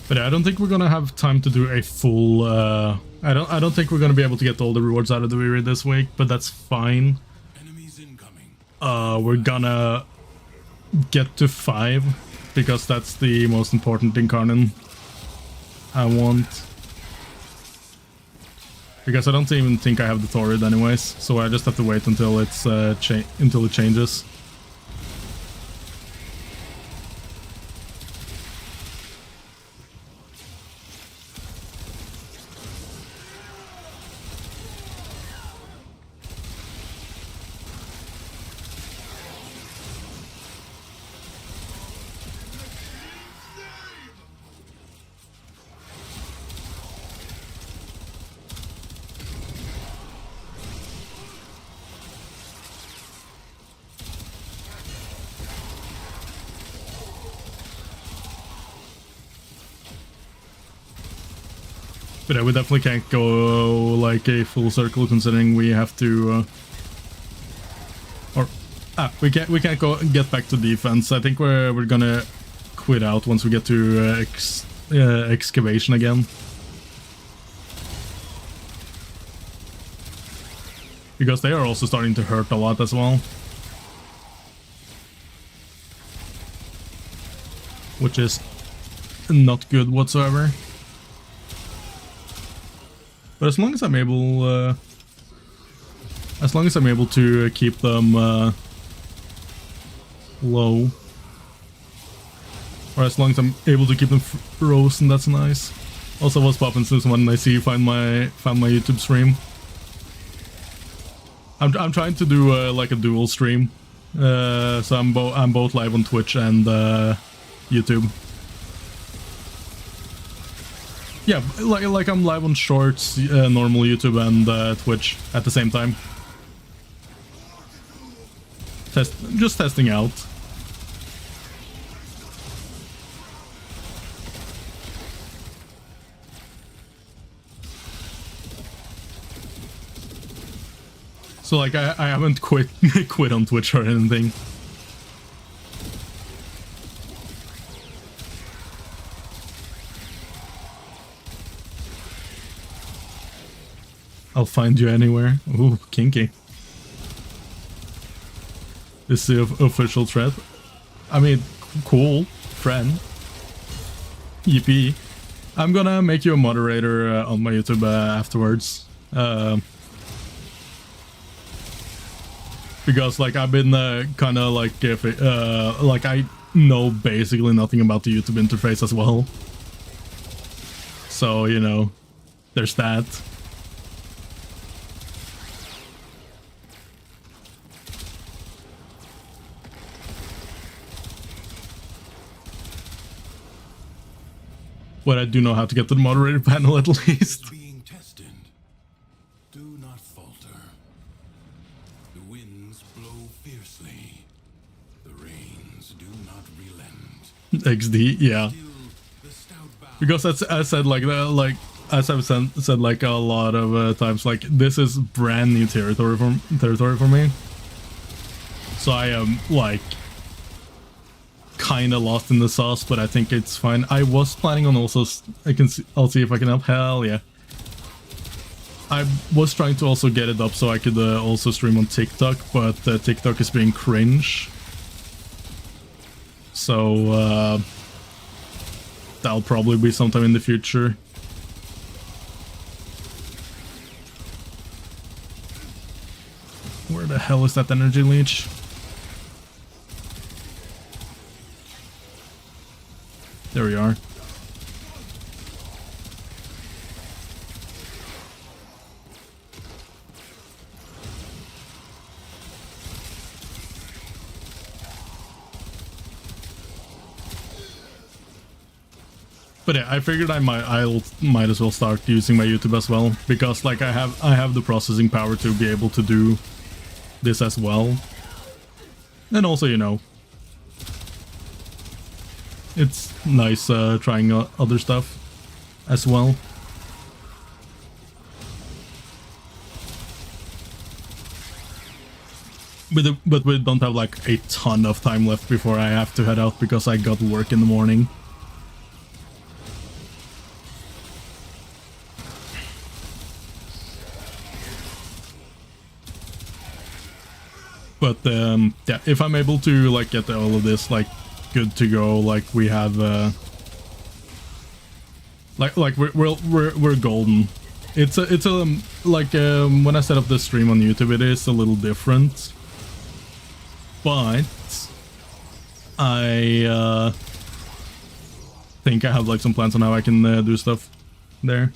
But I don't think we're gonna have time to do a full. I don't think we're gonna be able to get all the rewards out of the reread this week, but that's fine. Enemies incoming. We're gonna get to 5 because that's the most important incarnate I want. Because I don't even think I have the Thorid anyways, so I just have to wait until it's until it changes. But we definitely can't go like a full circle considering we have to we can't go get back to defense. I think we're gonna quit out once we get to excavation again. Because they are also starting to hurt a lot as well. Which is not good whatsoever. But as long as I'm able, to keep them low, or as long as I'm able to keep them frozen, that's nice. Also, what's poppin' since when I see you found my YouTube stream? I'm trying to do like a dual stream, so I'm both live on Twitch and YouTube. Yeah, like I'm live on Shorts, normal YouTube and Twitch at the same time. Just testing out. So like I haven't quit on Twitch or anything. I'll find you anywhere. Ooh, kinky. This is the official thread. I mean, cool, friend. Yippee. I'm gonna make you a moderator on my YouTube afterwards. Because like I've been kind of like like I know basically nothing about the YouTube interface as well. So, you know, there's that. But I do know how to get to the moderator panel at least. Being tested. Do not falter. The winds blow fiercely. The rains do not relent. XD, yeah. Still, the stout bow Because that's, I said like as I've said like a lot of times, like this is brand new territory for me. So I am like kind of lost in the sauce, but I think it's fine. I was planning on also I'll see if I can help. Hell yeah. I was trying to also get it up so I could also stream on TikTok, but TikTok is being cringe. So that'll probably be sometime in the future. Where the hell is that energy leech? There we are. But yeah, I figured I might as well start using my YouTube as well, because like I have the processing power to be able to do this as well. And also, you know, it's nice trying other stuff as well. But we don't have like a ton of time left before I have to head out because I got work in the morning. But yeah, if I'm able to like get all of this like good to go, like we have like we're golden. It's a like when I set up the stream on YouTube, it is a little different, but I think I have like some plans on how I can do stuff there.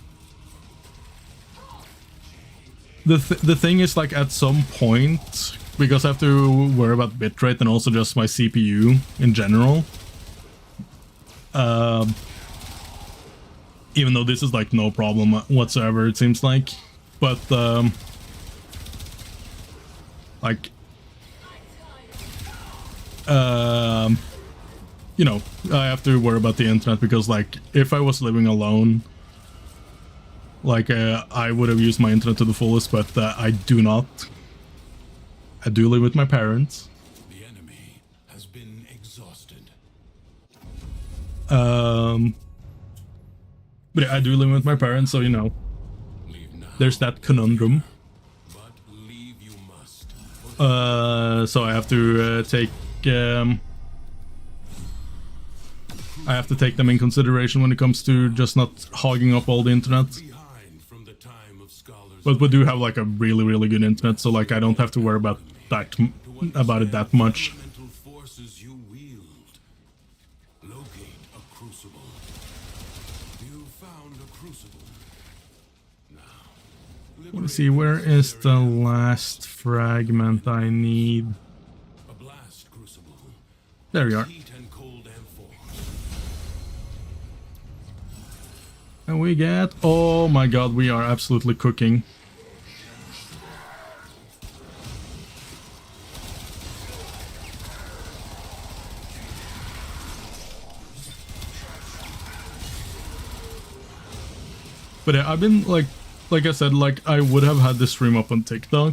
The thing is, like, at some point, because I have to worry about bitrate and also just my CPU in general, even though this is like no problem whatsoever, it seems like, but like you know, I have to worry about the internet, because like if I was living alone, like I would have used my internet to the fullest, but I do not. I do live with my parents. The enemy has been exhausted. But yeah, I do live with my parents, so you know, Leave now, there's that conundrum. but leave you must. So I have to take I have to take them in consideration when it comes to just not hogging up all the internet. Behind from the time of scholars. But we do have like a really good internet, so like I don't have to worry about it that much. Elemental forces you wield. Locate a crucible. You found a Let's see, where is the last fragment I need? A blast crucible. There we are. Heat and cold amphor. And we get... Oh my god, we are absolutely cooking. But yeah, I've been like I said, like I would have had this stream up on TikTok,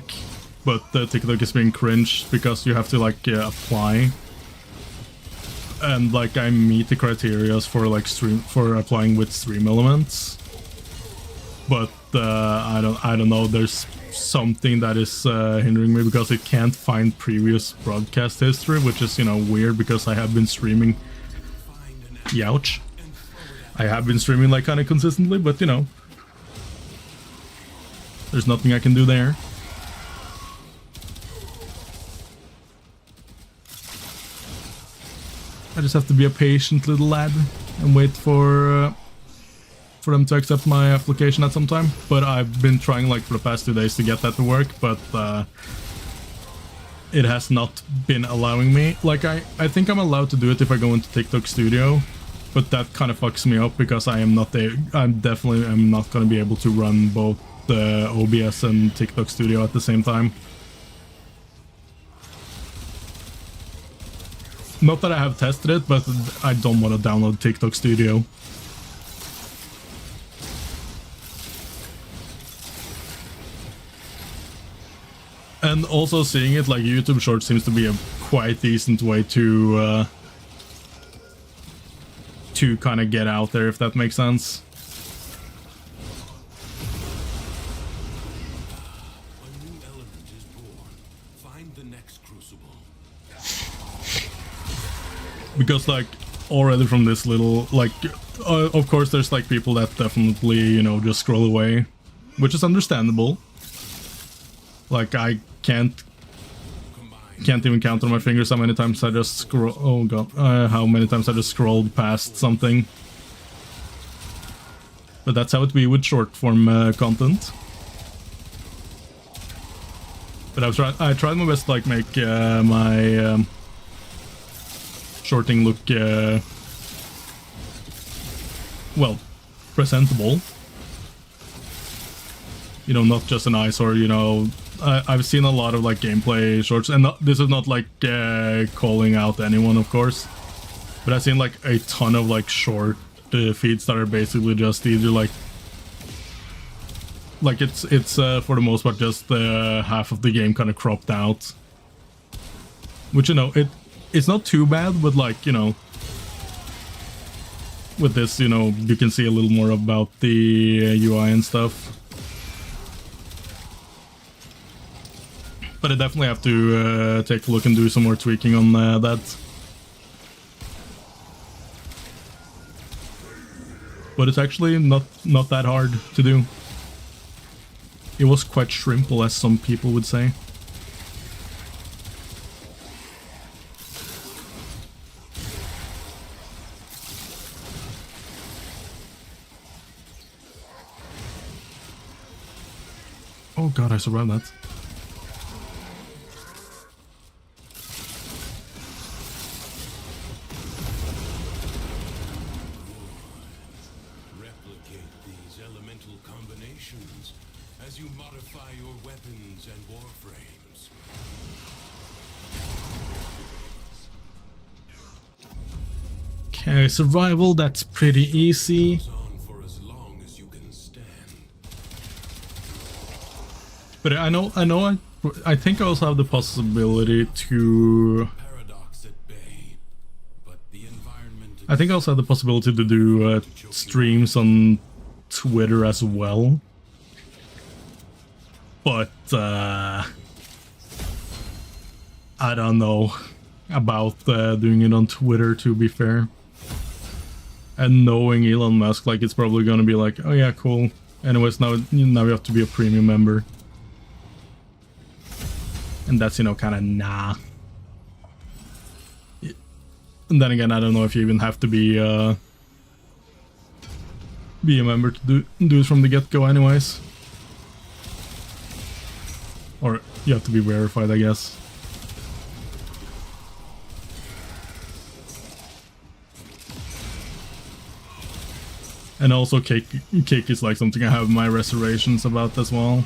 but TikTok is being cringed because you have to like apply, and like I meet the criterias for like applying with Stream Elements, but I don't know. There's something that is hindering me because it can't find previous broadcast history, which is, you know, weird because I have been streaming. Youch. I have been streaming like kind of consistently, but you know. There's nothing I can do there. I just have to be a patient little lad and wait for them to accept my application at some time. But I've been trying like for the past 2 days to get that to work, but it has not been allowing me. Like I think I'm allowed to do it if I go into TikTok Studio, but that kind of fucks me up because I am not definitely am not going to be able to run both the OBS and TikTok Studio at the same time. Not that I have tested it, but I don't want to download TikTok Studio. And also seeing it like YouTube Shorts seems to be a quite decent way to kind of get out there, if that makes sense. Because like already from this little like of course there's like people that definitely, you know, just scroll away, which is understandable. Like I can't even count on my fingers how many times I just scroll. Oh god, how many times I just scrolled past something. But that's how it be with short form content. But I tried my best to like make my shorting look well, presentable. You know, not just an eyesore, you know. I've seen a lot of like gameplay shorts, and this is not like calling out anyone, of course, but I've seen like a ton of like short feeds that are basically just either like it's for the most part just half of the game kind of cropped out, which, you know, it's not too bad, but like, you know, with this, you know, you can see a little more about the UI and stuff. But I definitely have to take a look and do some more tweaking on that. But it's actually not that hard to do. It was quite shrimple, as some people would say. Oh god, I survived that. Replicate these elemental combinations as you modify your weapons and warframes. Okay, survival, that's pretty easy. On for as long as you can stand. But I think I also have the possibility to... Paradox at bay, but the environment. I think I also have the possibility to do streams on Twitter as well. But I don't know about doing it on Twitter, to be fair. And knowing Elon Musk, like, it's probably gonna be like, oh yeah, cool. Anyways, now you have to be a premium member. And that's, you know, kind of nah. And then again, I don't know if you even have to be a member to do it from the get-go anyways. Or you have to be verified, I guess. And also cake is like something I have my reservations about as well.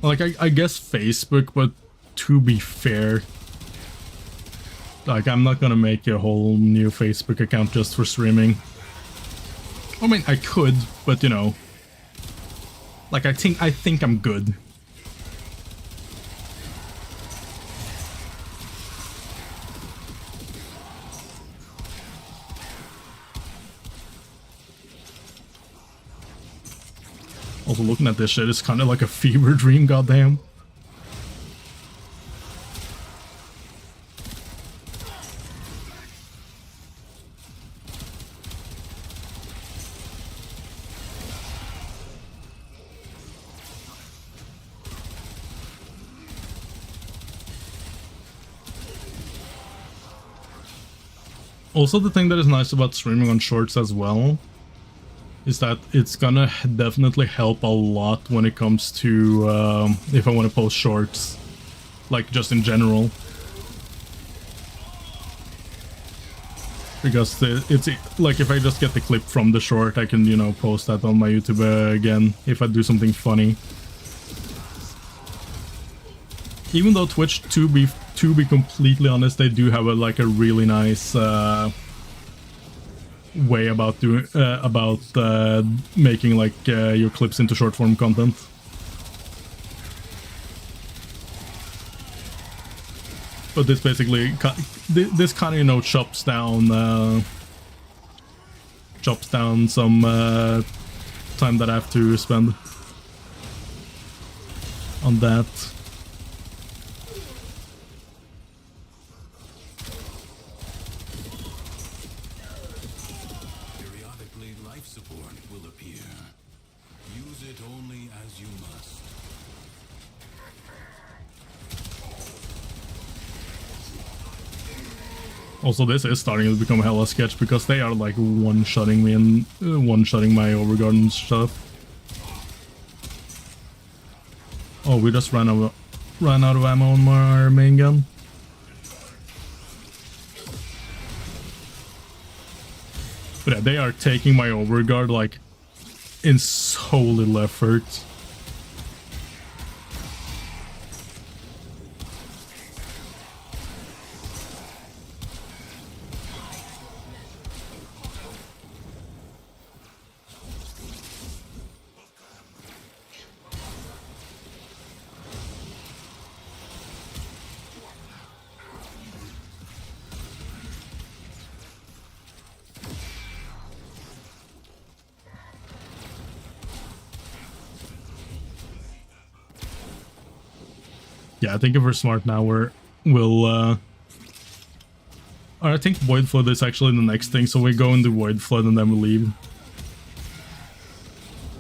Like, I guess Facebook, but to be fair, like, I'm not gonna make a whole new Facebook account just for streaming. I mean, I could, but you know, like, I think I'm good. Also, looking at this shit, it's kind of like a fever dream, goddamn. Also, the thing that is nice about streaming on Shorts as well is that it's gonna definitely help a lot when it comes to if I want to post shorts, like just in general, because it's like if I just get the clip from the short, I can, you know, post that on my YouTube again if I do something funny. Even though Twitch, to be completely honest, they do have a really nice way about doing making like your clips into short form content. But this basically this kind of, you know, chops down some time that I have to spend on that. Also, this is starting to become hella sketch because they are like one-shotting me and one-shotting my overguard and stuff. Oh, we just ran out of ammo on our main gun. But yeah, they are taking my overguard like in so little effort. Yeah, I think if we're smart now, we'll I think Void Flood is actually the next thing, so we go into Void Flood and then we leave.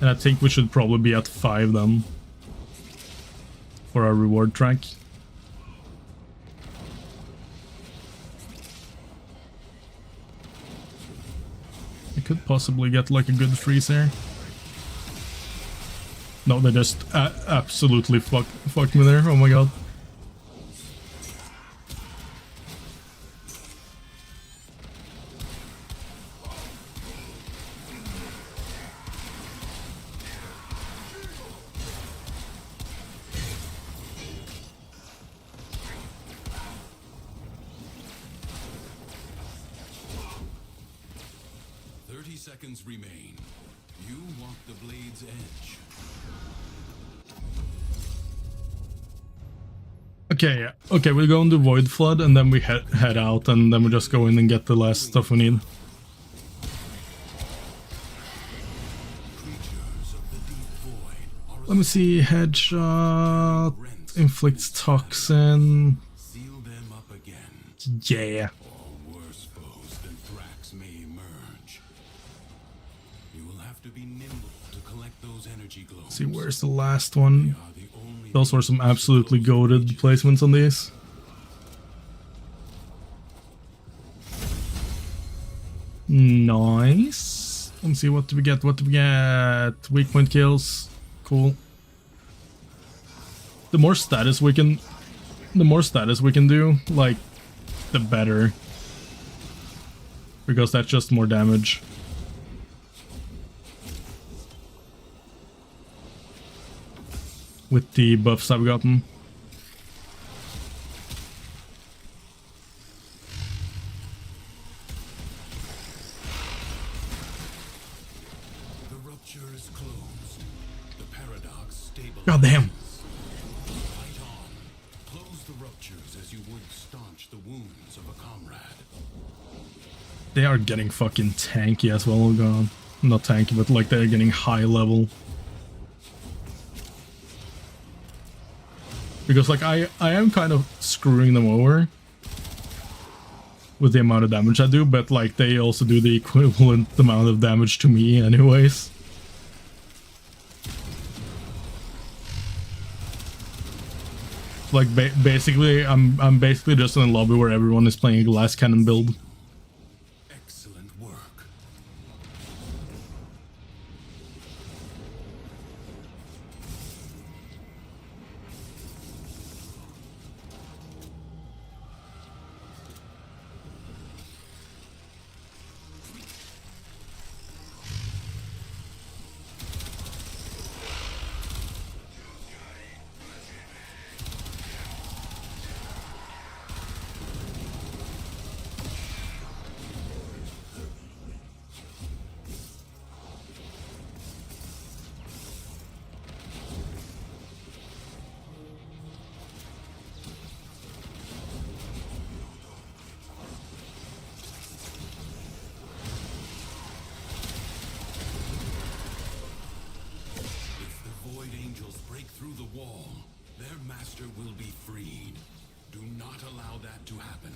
And I think we should probably be at 5 then for our reward track. I could possibly get like a good freeze here. No, they just absolutely fucked me there. Oh my god. Seconds remain. You walk the blade's edge. Okay, yeah. Okay, we'll go into Void Flood and then we head out and then we just go in and get the last stuff we need. Let me see. Headshot. Inflicts toxin. Seal them up again. Yeah. You will have to be nimble to collect those energy globes. See, where's the last one? They are the only Those were some absolutely goated placements on these. Nice. Let's see, what do we get? What do we get? Weak point kills. Cool. The more status we can do, like, the better. Because that's just more damage. With the buffs I've gotten. The rupture is closed. The paradox stabilizes. God damn. Fight on. Close the ruptures as you would staunch the wounds of a comrade. They are getting fucking tanky as well. God. Not tanky, but like they're getting high level. Because like I am kind of screwing them over with the amount of damage I do, but like they also do the equivalent amount of damage to me anyways. Like basically I'm basically just in a lobby where everyone is playing a glass cannon build. Excellent work. Through the wall, their master will be freed. Do not allow that to happen.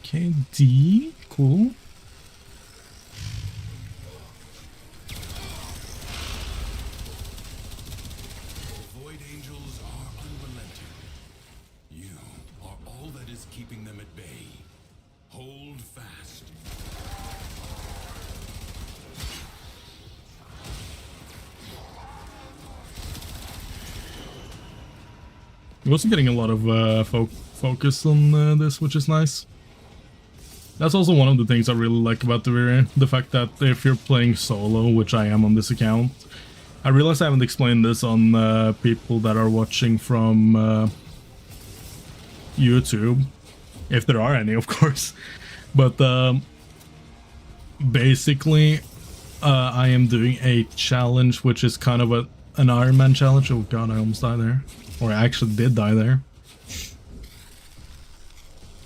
Okay, D, cool. The Void Angels are unrelenting. You are all that is keeping them at bay. Hold fast. We're also getting a lot of focus on this, which is nice. That's also one of the things I really like about the Viri, the fact that if you're playing solo, which I am on this account, I realize I haven't explained this on people that are watching from YouTube, if there are any, of course. But basically, I am doing a challenge, which is kind of an Iron Man challenge. Oh god, I almost died there. Or I actually did die there.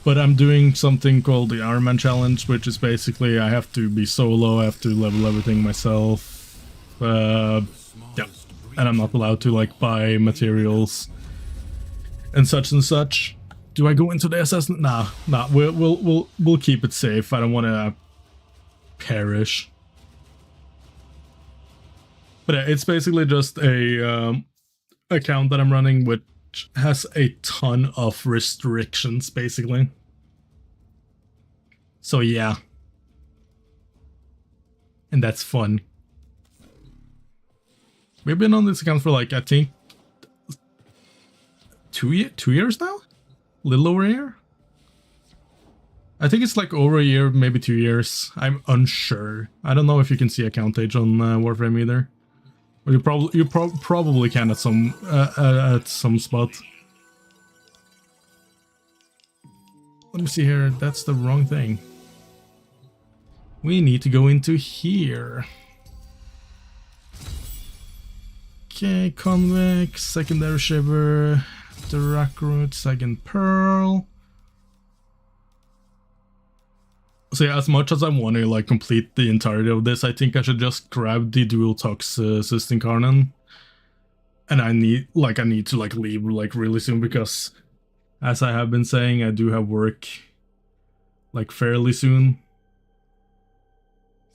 But I'm doing something called the Iron Man challenge, which is basically I have to be solo, I have to level everything myself. Yeah, and I'm not allowed to like buy materials and such. Do I go into the SS? Nah. We'll keep it safe. I don't want to perish. But yeah, it's basically just a account that I'm running, which has a ton of restrictions, basically. So yeah. And that's fun. We've been on this account for like, I think, 2 years now? A little over a year? I think it's like over a year, maybe 2 years. I'm unsure. I don't know if you can see account age on Warframe either. Or you probably can at some spot. Let me see here. That's the wrong thing. We need to go into here. Okay, Convex, Secondary Shiver, Drakroot, Second Pearl. So yeah, as much as I want to like complete the entirety of this, I think I should just grab the Dual Tox System Karnan. And I need to like leave like really soon because, as I have been saying, I do have work like fairly soon.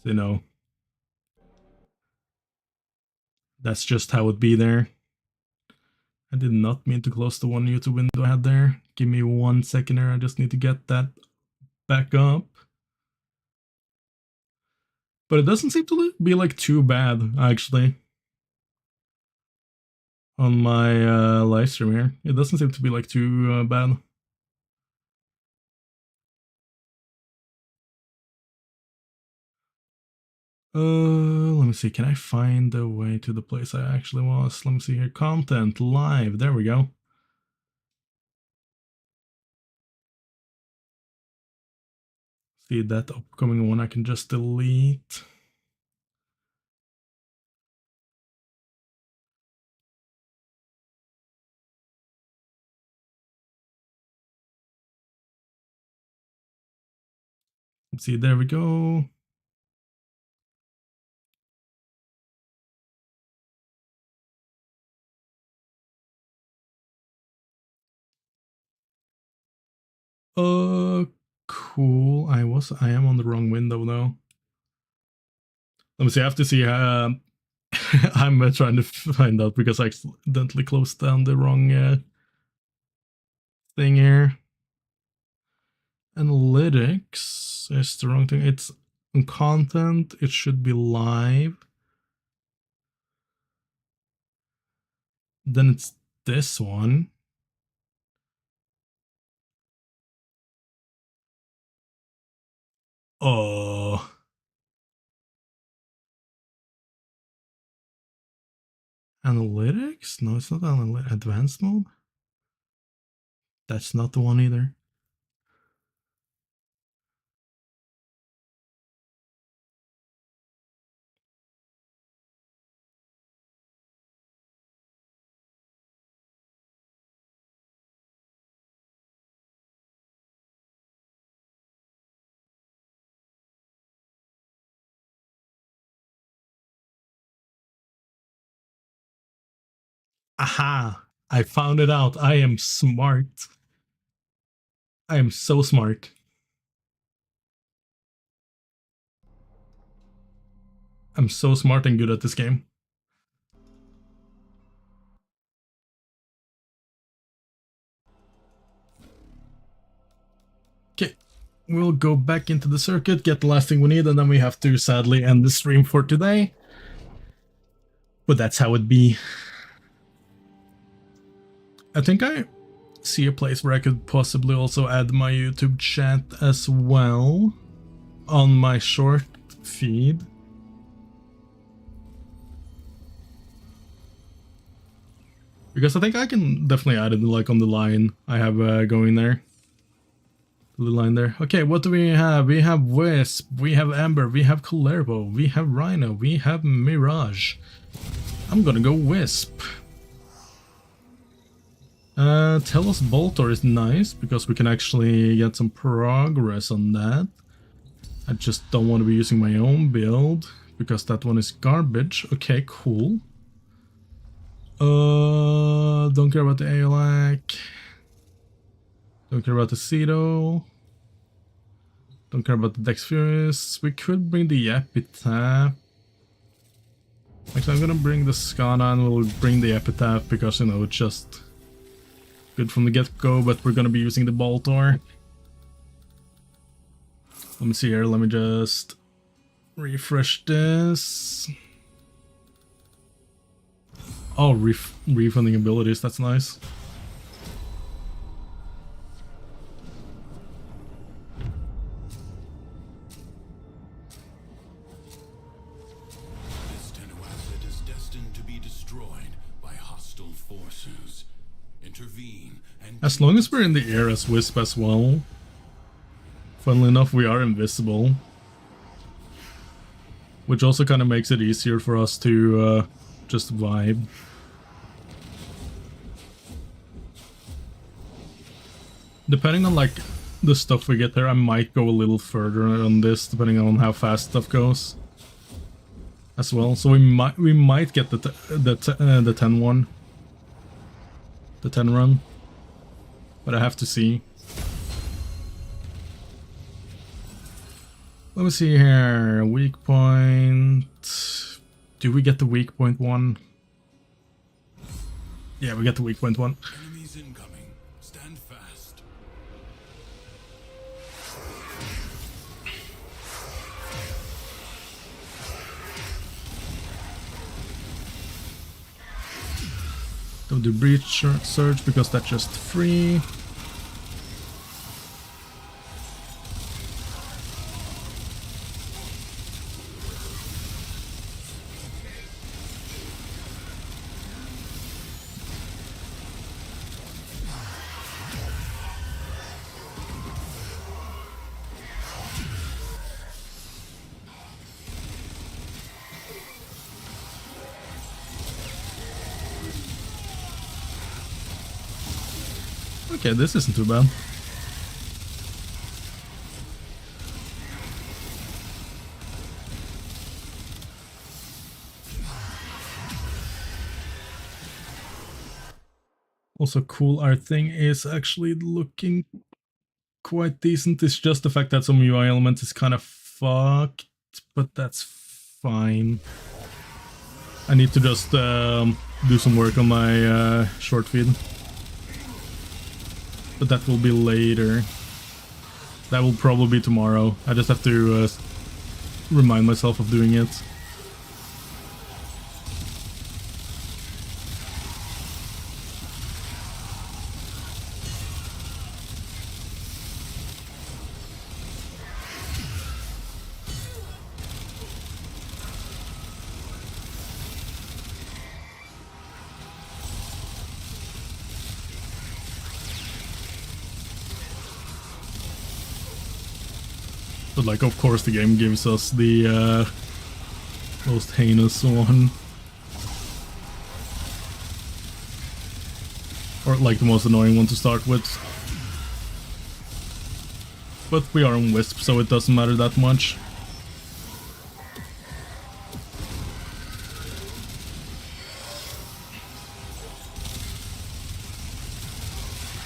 So, you know, that's just how it be there. I did not mean to close the one YouTube window I had there. Give me 1 second here. I just need to get that back up. But it doesn't seem to be like too bad, actually. On my live stream here. It doesn't seem to be like too bad. Let me see. Can I find the way to the place I actually was? Let me see here. Content, live. There we go. See that upcoming one I can just delete. Let's see, there we go. Cool. I am on the wrong window though. Let me see, I have to see, I'm trying to find out because I accidentally closed down the wrong thing here. Analytics is the wrong thing. It's on content, it should be live. Then it's this one. Oh. Analytics? No, it's not advanced mode. That's not the one either. Aha! I found it out. I am smart. I am so smart. I'm so smart and good at this game. Okay, we'll go back into the circuit, get the last thing we need, and then we have to sadly end the stream for today. But that's how it be. I think I see a place where I could possibly also add my YouTube chat as well on my short feed. Because I think I can definitely add it like on the line I have going there. The line there. Okay, what do we have? We have Wisp, we have Amber, we have Kullervo, we have Rhino, we have Mirage. I'm gonna go Wisp. Telos Boltor is nice because we can actually get some progress on that. I just don't want to be using my own build because that one is garbage. Okay, cool. Don't care about the Aeolac. Don't care about the Cedo. Don't care about the Dex Furious. We could bring the Epitaph. Actually, I'm gonna bring the Skana and we'll bring the Epitaph because, you know, it's just good from the get-go, but we're gonna be using the Boltor. Let me see here, let me just refresh this. Oh, refunding abilities, that's nice. This Tenoacid is destined to be destroyed by hostile forces. Intervene and As long as we're in the air as Wisp as well. Funnily enough, we are invisible. Which also kind of makes it easier for us to just vibe. Depending on like the stuff we get there, I might go a little further on this, depending on how fast stuff goes, as well. So we might get the 10 one, the 10 run, but I have to see. Let me see here. Weak point. Do we get the weak point one? Yeah, we get the weak point one. Enemies incoming. Stand fast. Don't do breach surge because that's just free. Okay, this isn't too bad. Also cool, our thing is actually looking quite decent. It's just the fact that some UI element is kind of fucked, but that's fine. I need to just do some work on my short feed. But that will be later. That will probably be tomorrow. I just have to remind myself of doing it. But like, of course, the game gives us the most heinous one. Or like the most annoying one to start with. But we are on Wisp, so it doesn't matter that much.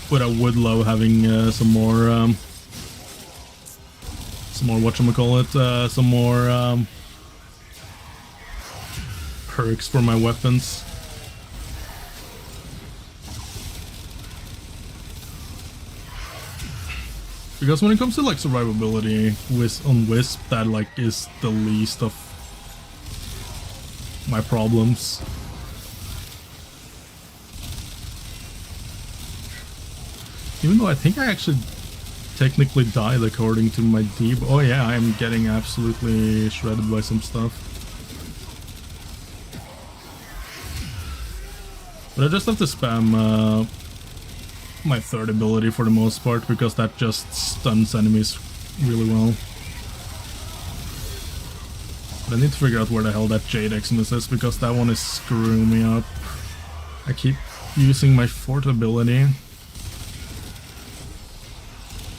But I would love having some more whatchamacallit, some more perks for my weapons. Because when it comes to like survivability on Wisp, that like is the least of my problems. Even though I think I actually technically died according to my deep. Oh yeah, I'm getting absolutely shredded by some stuff. But I just have to spam my third ability for the most part, because that just stuns enemies really well. But I need to figure out where the hell that Jade Eximus is, because that one is screwing me up. I keep using my fourth ability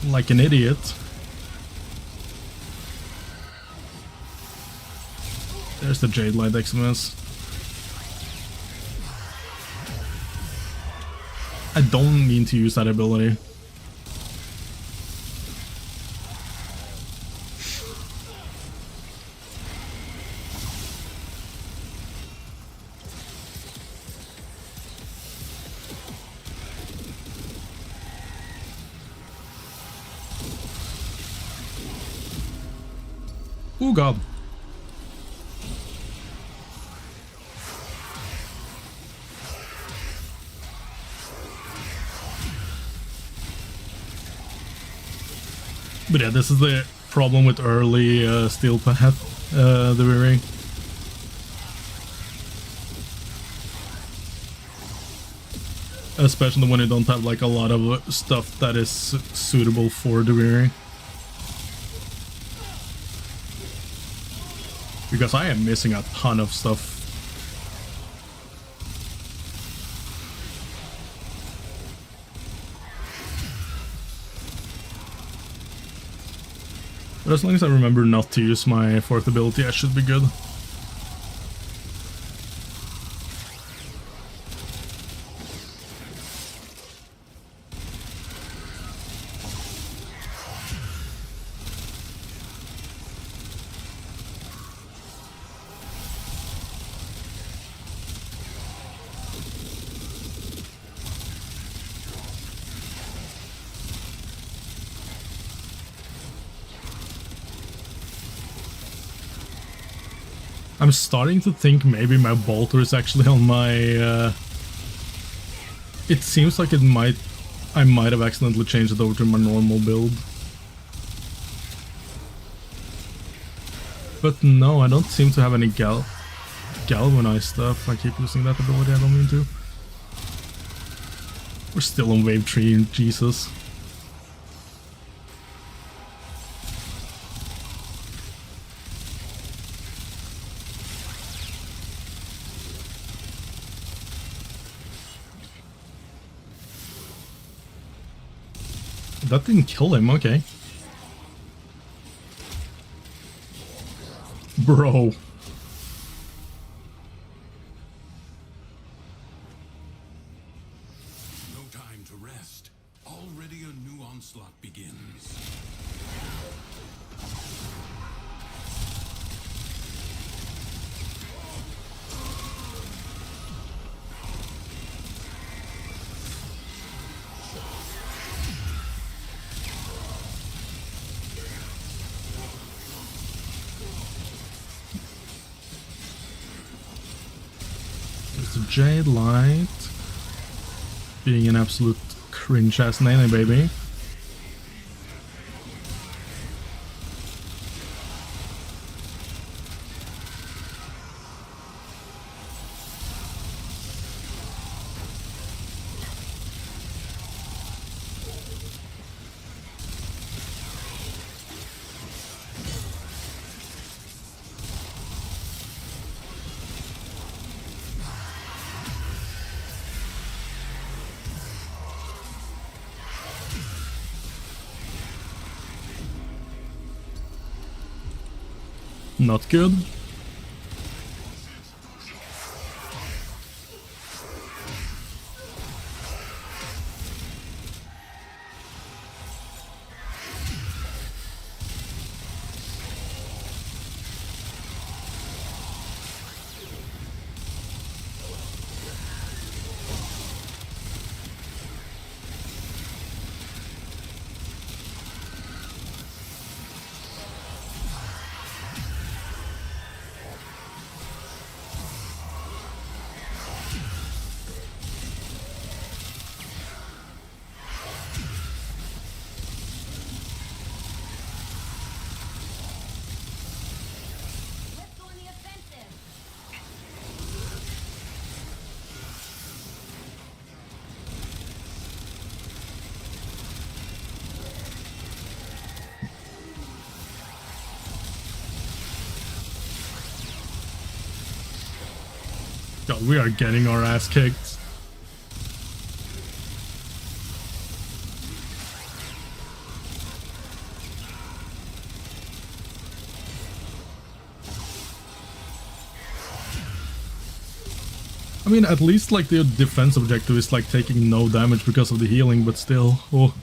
like an idiot. There's the Jade Light Eximus. I don't mean to use that ability. Oh god. But yeah, this is the problem with early Steel Path, the Weary. Especially when you don't have like a lot of stuff that is suitable for the Weary. Because I am missing a ton of stuff. But as long as I remember not to use my fourth ability, I should be good. I'm starting to think maybe my bolter is actually on my... It seems like I might have accidentally changed it over to my normal build. But no, I don't seem to have any galvanized stuff. I keep using that ability, I don't mean to. We're still on wave 3, Jesus. That didn't kill him, okay. Bro. No time to rest. Already a new onslaught begins. There's the Jade Light. Being an absolute cringe-ass nene, baby. Not good. Let's go on the offensive. God, we are getting our ass kicked. I mean, at least like the defense objective is like taking no damage because of the healing, but still, oh.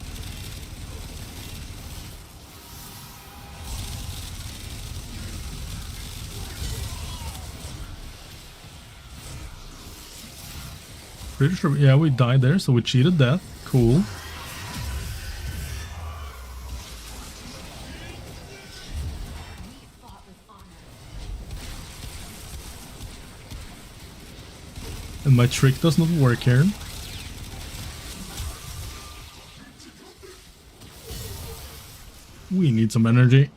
Pretty sure, yeah, we died there, so we cheated death. Cool. We fought with honor. And my trick does not work here. We need some energy.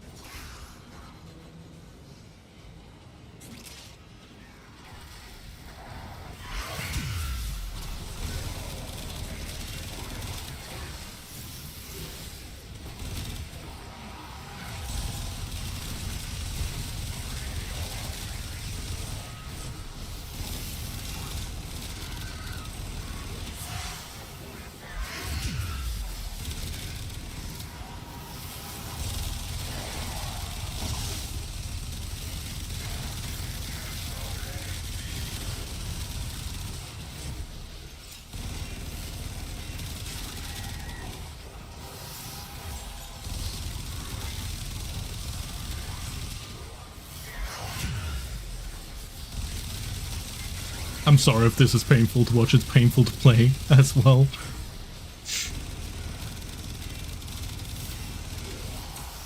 I'm sorry if this is painful to watch, it's painful to play as well.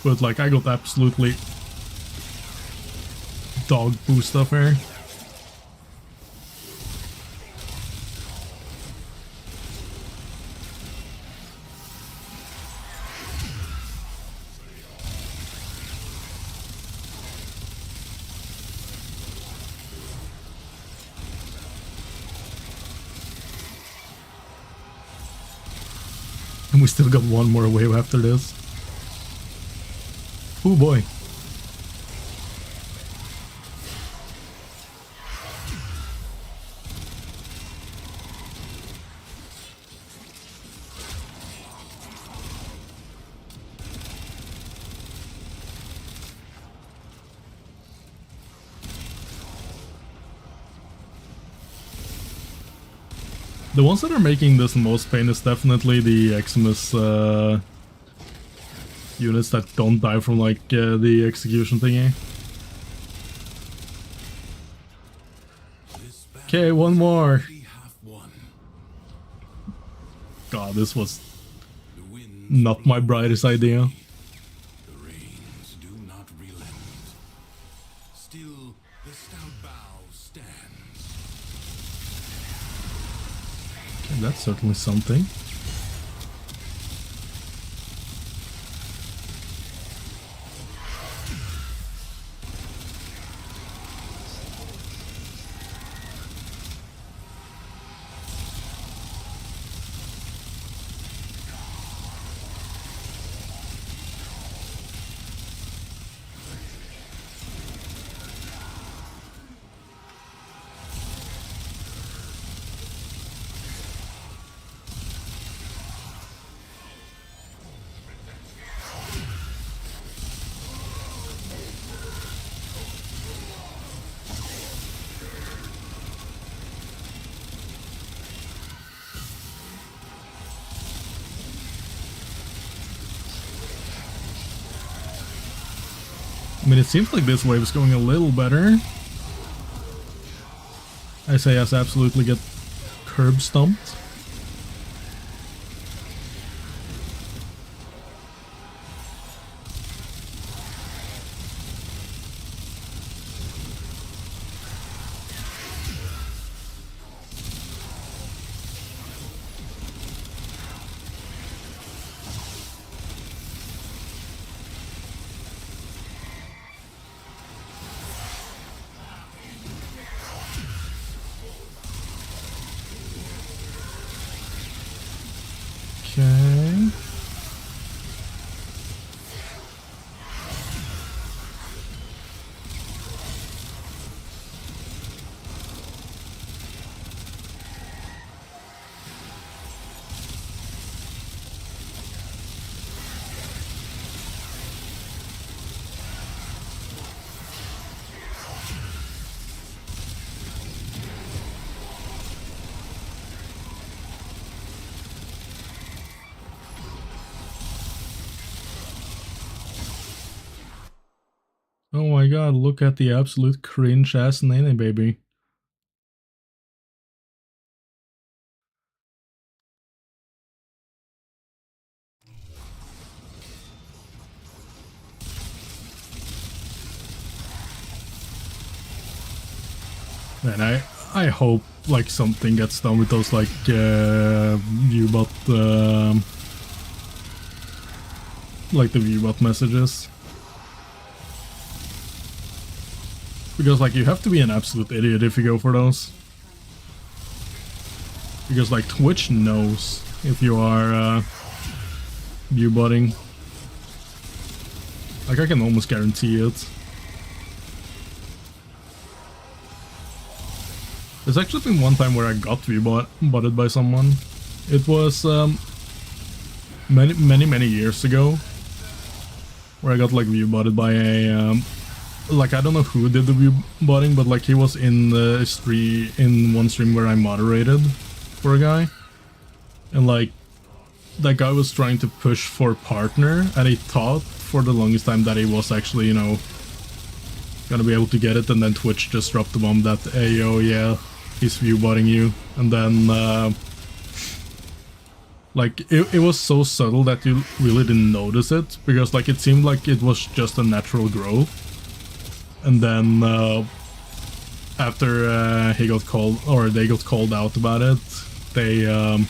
But like, I got absolutely dog poo stuff here. And we still got one more wave after this. Oh boy. The ones that are making this most pain is definitely the Eximus units that don't die from like the execution thingy. Okay, one more. God, this was not my brightest idea. The rains do not relent. Still, the stout bow stands. Okay, that's certainly something. I mean, it seems like this wave is going a little better. SAS absolutely get curb stomped. Okay. Oh my god, look at the absolute cringe ass Nene baby. Man, I hope like something gets done with those like viewbot like the viewbot messages. Because like you have to be an absolute idiot if you go for those. Because like Twitch knows if you are viewbotting. Like I can almost guarantee it. There's actually been one time where I got viewbotted by someone. It was many years ago, where I got like viewbotted by a like I don't know who did the viewbotting, but like he was in the stream, in one stream where I moderated for a guy, and like that guy was trying to push for partner, and he thought for the longest time that he was actually, you know, gonna be able to get it, and then Twitch just dropped the bomb that, hey yo, yeah, he's viewbotting you, and then like it was so subtle that you really didn't notice it, because like it seemed like it was just a natural growth. and then after he got called, or they got called out about it, they got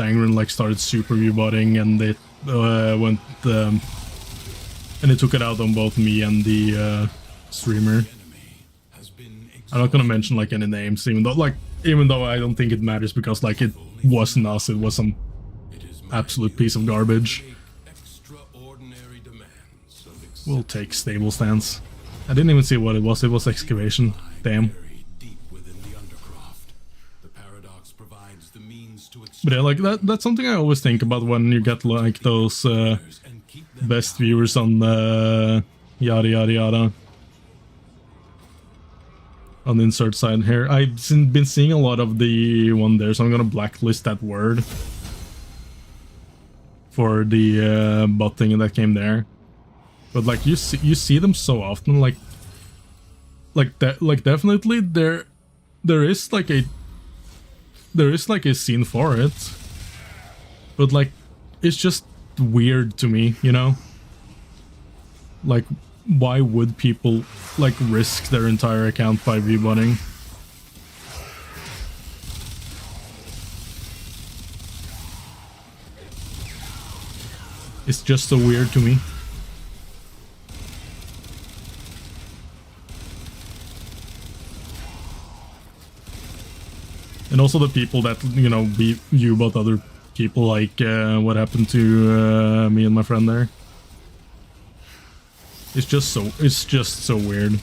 angry and like started super rebutting, and they went and they took it out on both me and the streamer. I'm not gonna mention like any names, even though I don't think it matters, because like it wasn't us, it was some absolute piece of garbage. We'll take stable stance. I didn't even see what it was. It was excavation. Damn. But yeah, like that's something I always think about when you get like those best viewers on the yada yada yada on the insert side here. I've been seeing a lot of the one there, so I'm gonna blacklist that word for the bot thing that came there. But like you see them so often, like definitely there is like a scene for it, but like it's just weird to me, you know? Like, why would people like risk their entire account by rebutting? It's just so weird to me. And also the people that, you know, view about other people, like what happened to me and my friend there. It's just so weird.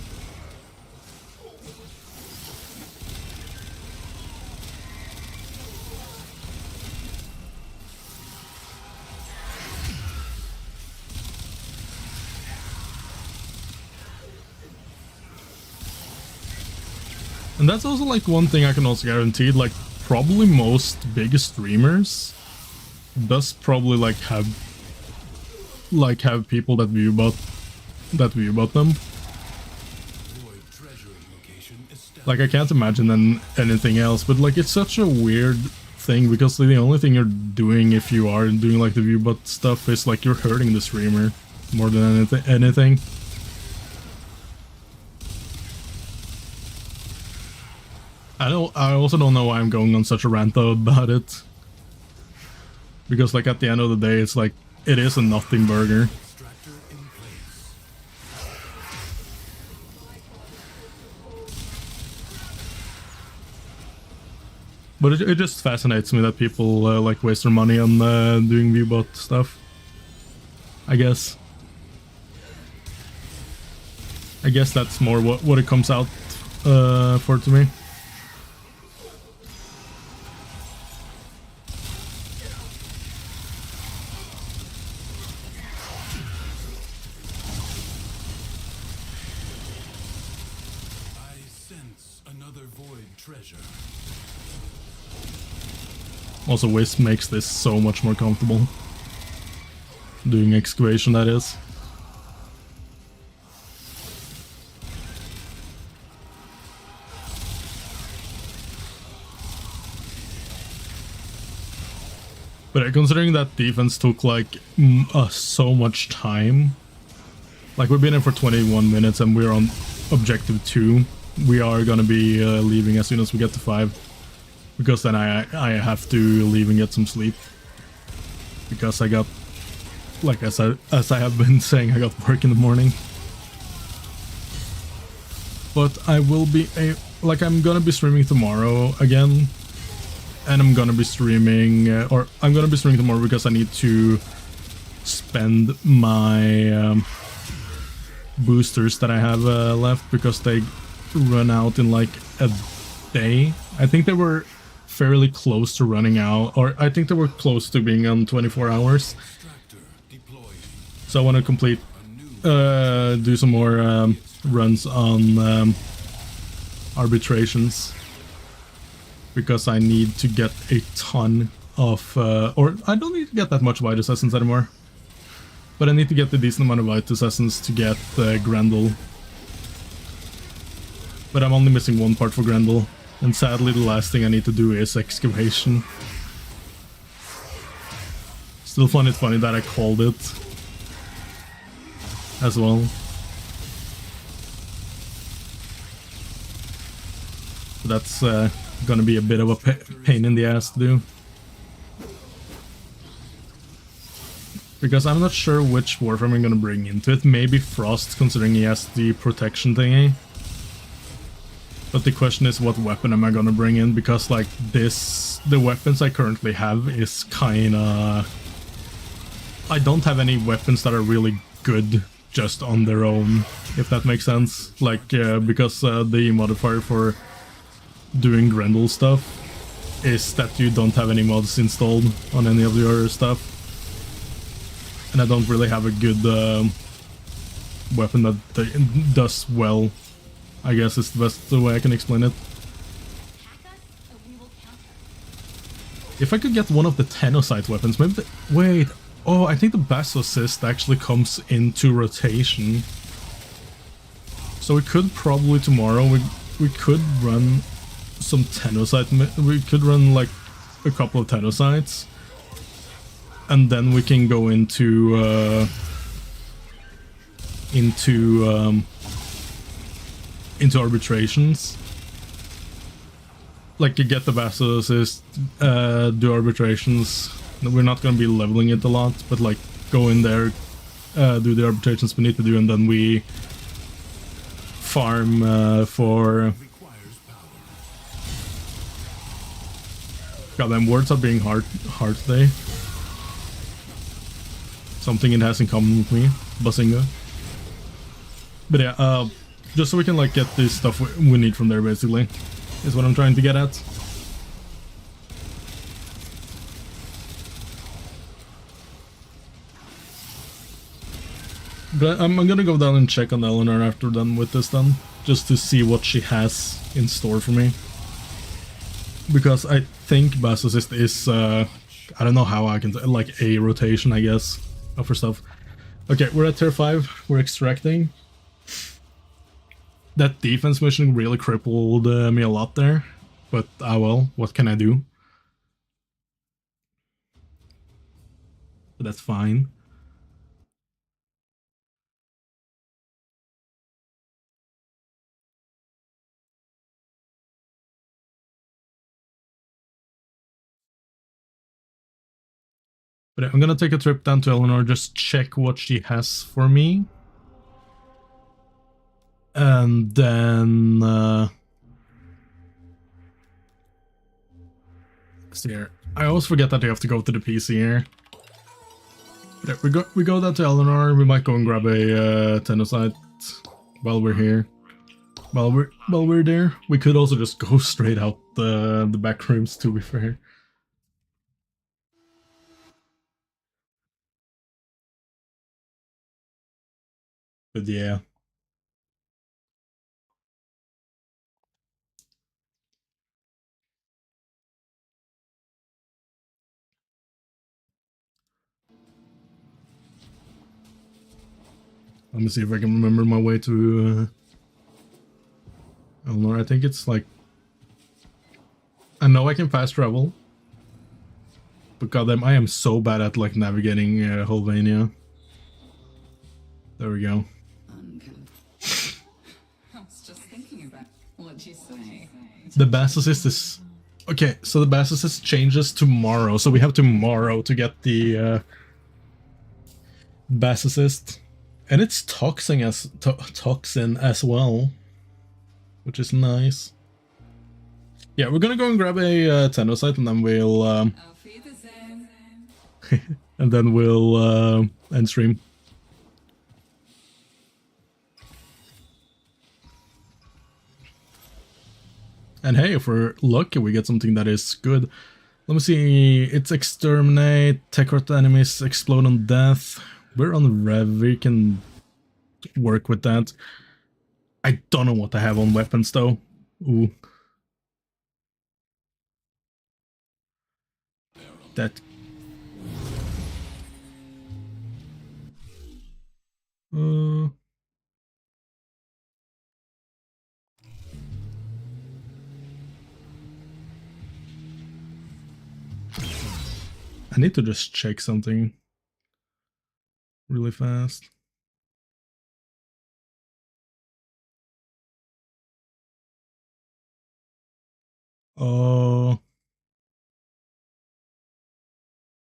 And that's also like one thing I can also guarantee, like probably most big streamers does probably like have people that view about them. Like I can't imagine anything else, but like it's such a weird thing, because the only thing you're doing if you are doing like the viewbot stuff is like you're hurting the streamer more than anything. I also don't know why I'm going on such a rant though about it. Because like at the end of the day, it's like, it is a nothing burger. But it just fascinates me that people like waste their money on doing viewbot stuff. I guess that's more what it comes out for to me. Also, Wisp makes this so much more comfortable. Doing excavation, that is. But considering that defense took like so much time, like we've been in for 21 minutes and we're on objective 2, we are gonna be leaving as soon as we get to 5. Because then I have to leave and get some sleep. Because I got, like as I have been saying, I got work in the morning. But I will be I'm gonna be streaming tomorrow again, and I'm gonna be streaming I'm gonna be streaming tomorrow because I need to spend my boosters that I have left, because they run out in like a day. I think they were fairly close to running out, or I think they were close to being on 24 hours. So I want to complete, do some more runs on arbitrations, because I need to get a ton of, or I don't need to get that much Vitus Essence anymore, but I need to get a decent amount of Vitus Essence to get Grendel. But I'm only missing one part for Grendel. And sadly, the last thing I need to do is excavation. Still find it funny that I called it as well. That's gonna be a bit of a pain in the ass to do. Because I'm not sure which Warframe I'm gonna bring into it. Maybe Frost, considering he has the protection thingy. But the question is, what weapon am I gonna bring in? Because like this, the weapons I currently have is kinda... I don't have any weapons that are really good just on their own, if that makes sense. Like, because the modifier for doing Grendel stuff is that you don't have any mods installed on any of your stuff. And I don't really have a good weapon that does well, I guess is the best way I can explain it. Attack us, or we will counter. If I could get one of the Tenosite weapons, maybe the... Wait, oh, I think the Bassocyst actually comes into rotation. So we could probably tomorrow, we could run some Tenosite, we could run like a couple of Tenosites. And then we can go into arbitrations. Like you get the Bassocyst, do arbitrations. We're not gonna be leveling it a lot, but like go in there, do the arbitrations we need to do, and then we farm for... Goddamn, words are being hard today. Something it has in common with me, Bazinga. But yeah, just so we can like get the stuff we need from there, basically, is what I'm trying to get at. But I'm gonna go down and check on Eleanor after we're done with this then, just to see what she has in store for me. Because I think Bassocyst is, I don't know how I can say, like a rotation, I guess, of her stuff. Okay, we're at tier 5, we're extracting. That defense mission really crippled me a lot there, but well, what can I do? But that's fine. But I'm gonna take a trip down to Eleanor, just check what she has for me. And then... let's see here. I always forget that you have to go to the PC here. But yeah, we go down to Eleanor, we might go and grab a Tenosite while we're here. While we're there. We could also just go straight out the back rooms, to be fair. But yeah. Let me see if I can remember my way to Eleanor. I think it's like... I know I can fast travel. But goddamn, I am so bad at like navigating Holvania. There we go. I was just thinking about what you say. The Bassocyst is... Okay, so the Bassocyst changes tomorrow, so we have tomorrow to get the Bassocyst. And it's toxin as well, which is nice. Yeah, we're gonna go and grab a Tenosite, and then we'll Auf Wiedersehen. and then we'll end stream. And hey, if we're lucky, we get something that is good. Let me see. It's exterminate, take out enemies, explode on death. We're on Rev. We can work with that. I don't know what I have on weapons though. Ooh. That. I need to just check something really fast. Oh.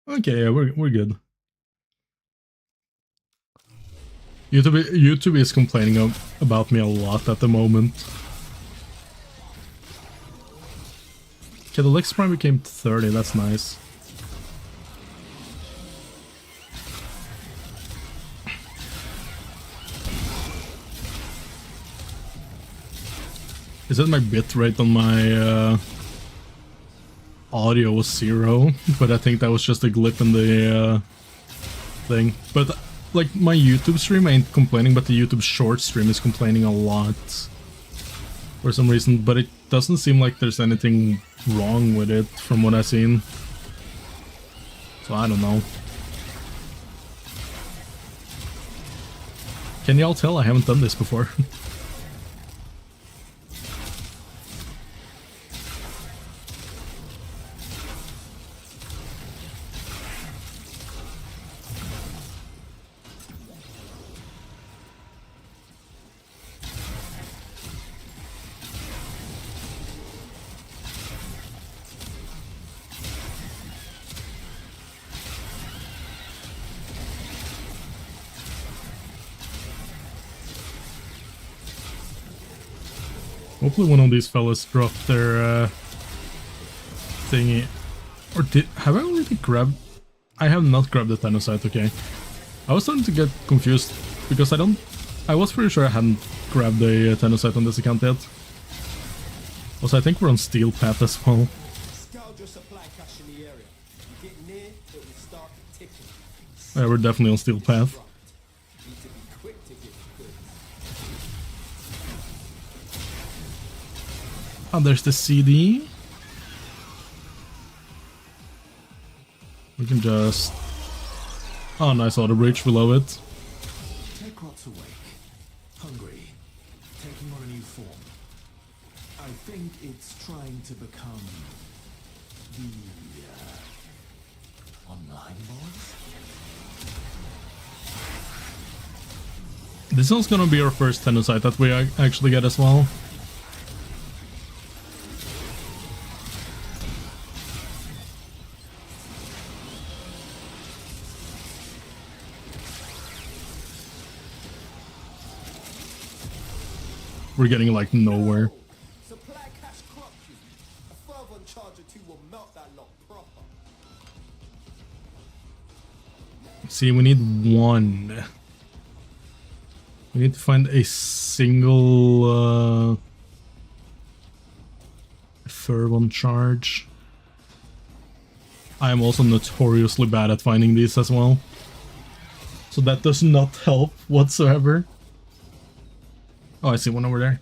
Okay, yeah, we're good. YouTube is complaining about me a lot at the moment. Okay, the Lex Prime became 30, that's nice. Is that my bitrate on my audio was 0, but I think that was just a glitch in the thing. But like my YouTube stream ain't complaining, but the YouTube short stream is complaining a lot for some reason, but it doesn't seem like there's anything wrong with it from what I've seen. So I don't know. Can y'all tell I haven't done this before? Hopefully one of these fellas dropped their thingy. Or have I already grabbed? I have not grabbed the Thanosite, okay. I was starting to get confused because I was pretty sure I hadn't grabbed the Thanosite on this account yet. Also, I think we're on Steel Path as well. Scourge your supply cache in the area. You get near, it will start ticking. Yeah, we're definitely on Steel Path. Need to be quick to get good. Oh, there's the CD. We can just... Oh, nice auto breach below it. Tekrot's awake, hungry, taking on a new form. I think it's trying to become the online boss. This one's gonna be our first Thanosite that we actually get as well. We're getting like nowhere. Supply cache crop you. A fervent charge or two will melt that lot proper. See, we need one. We need to find a single fervent charge. I am also notoriously bad at finding these as well, so that does not help whatsoever. Oh, I see one over there.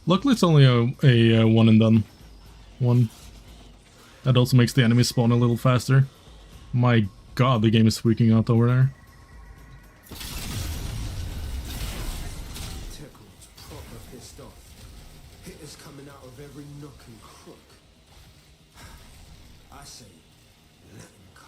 Luckily, it's only a one and done one. That also makes the enemy spawn a little faster. My god, the game is freaking out over there. Tekrot's proper pissed off. Hitters coming out of every nook and crook. I say, let them come.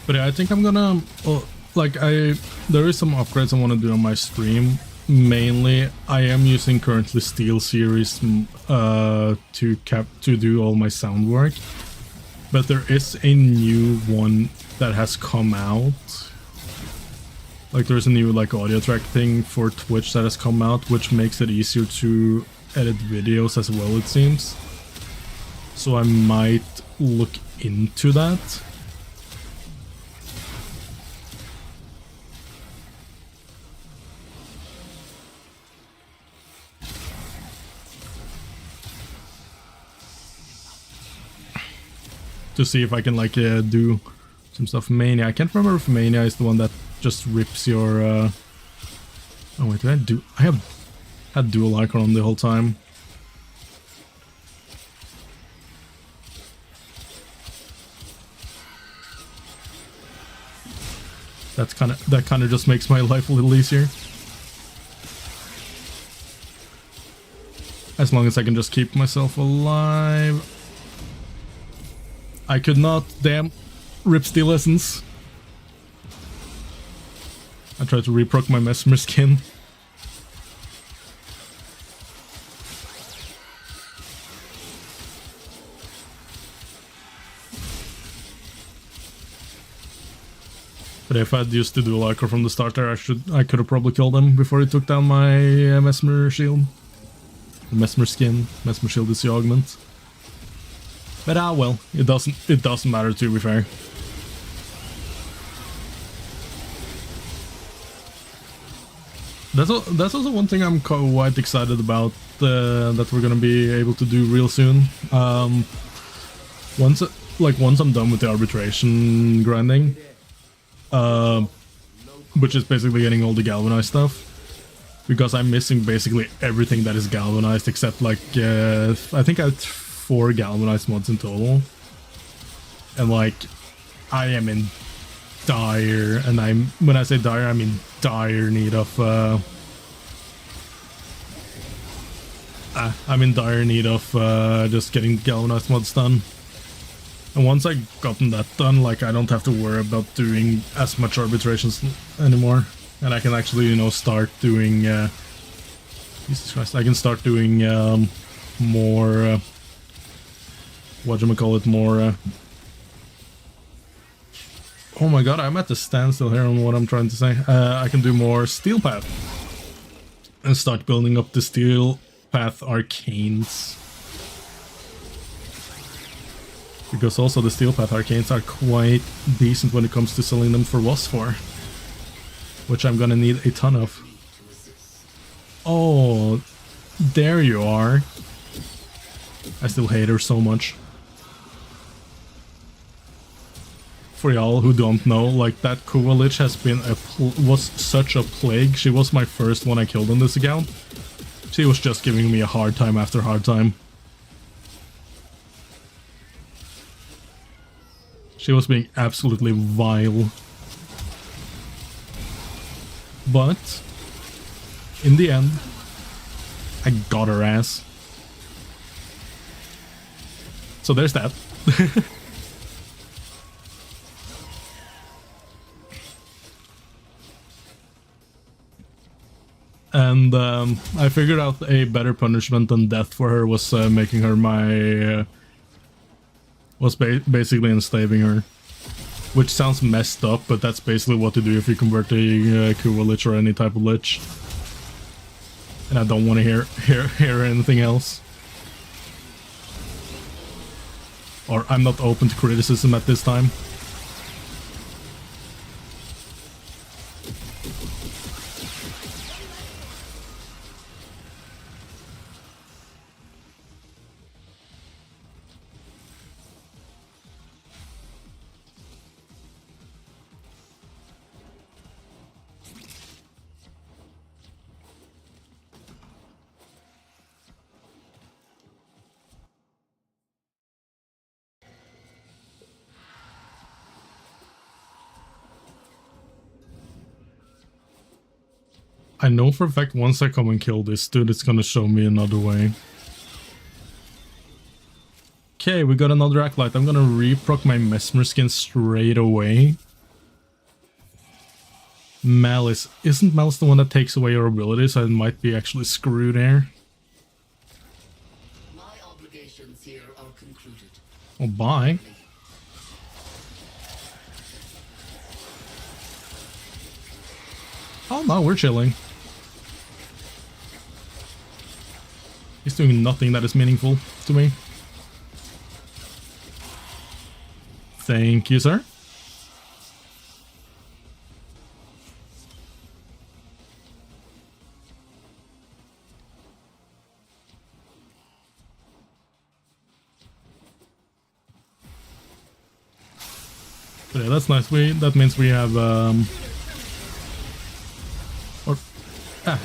But yeah, I think I'm gonna there is some upgrades I want to do on my stream. Mainly, I am using currently Steel Series to do all my sound work. But there is a new one that has come out. Like there's a new like audio track thing for Twitch that has come out, which makes it easier to edit videos as well, it seems. So I might look into that. To see if I can like do some stuff. Mania, I can't remember if Mania is the one that just rips your oh wait, I have had dual icon on the whole time. That kind of just makes my life a little easier. As long as I can just keep myself alive. I could not, damn, rip Steel Essence. I tried to reproc my Mesmer skin. But if I'd used the dual Ichor from the start there, I could have probably killed him before he took down my Mesmer shield. The Mesmer skin. Mesmer shield is the augment. But well, it doesn't matter, to be fair. That's also one thing I'm quite excited about, that we're gonna be able to do real soon. Once I'm done with the arbitration grinding, which is basically getting all the galvanized stuff, because I'm missing basically everything that is galvanized except like I think I had 4 galvanized mods in total, and like I am in dire, and when I say dire, I mean dire need of I'm in dire need of just getting galvanized mods done. And once I gotten that done, like I don't have to worry about doing as much arbitrations anymore, and I can actually, you know, start doing Jesus Christ, I can start doing more whatchamacallit, more oh my god, I'm at the standstill here on what I'm trying to say. I can do more Steel Path and start building up the Steel Path Arcanes. Because also the Steel Path Arcanes are quite decent when it comes to selling them for Phosphor, which I'm gonna need a ton of. Oh, there you are. I still hate her so much. For y'all who don't know, like that Kuva Lich has been was such a plague. She was my first one I killed on this account. She was just giving me a hard time after hard time. She was being absolutely vile. But in the end, I got her ass. So there's that. And I figured out a better punishment than death for her was making her my... basically enslaving her. Which sounds messed up, but that's basically what to do if you convert a Kuva Lich or any type of Lich. And I don't want to hear anything else. Or I'm not open to criticism at this time. I know for a fact once I come and kill this dude, it's gonna show me another way. Okay, we got another Acolyte. I'm gonna reproc my Mesmer skin straight away. Malice. Isn't Malice the one that takes away your abilities? I might be actually screwed there. My obligations here are concluded. Oh, bye. Oh no, we're chilling. He's doing nothing that is meaningful to me. Thank you, sir. But yeah, that's nice. That means we have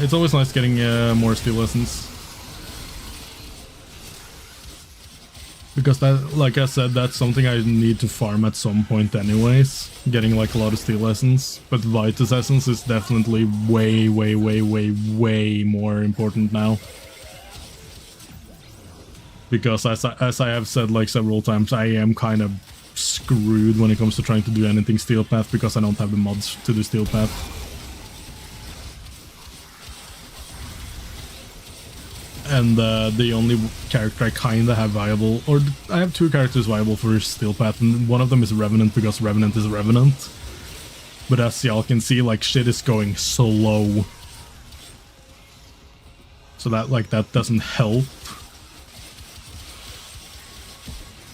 it's always nice getting more Steel Essence. Because that, like I said, that's something I need to farm at some point anyways. Getting like a lot of Steel Essence. But Vitus Essence is definitely way more important now. Because as I have said like several times, I am kind of screwed when it comes to trying to do anything Steel Path because I don't have the mods to do Steel Path. And the only character I kinda have viable, or I have two characters viable for Steel Path, and one of them is Revenant because Revenant is Revenant. But as y'all can see, like, shit is going slow. So that, like, that doesn't help.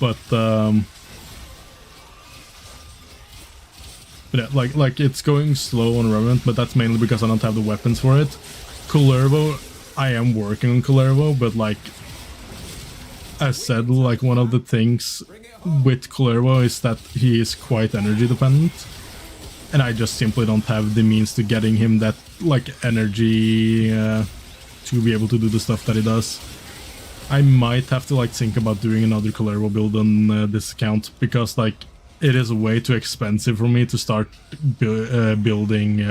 But yeah, like it's going slow on Revenant, but that's mainly because I don't have the weapons for it. Kullervo, I am working on Kullervo, but like I said, like one of the things with Kullervo is that he is quite energy dependent, and I just simply don't have the means to getting him that like energy to be able to do the stuff that he does. I might have to like think about doing another Kullervo build on this account, because like it is way too expensive for me to start building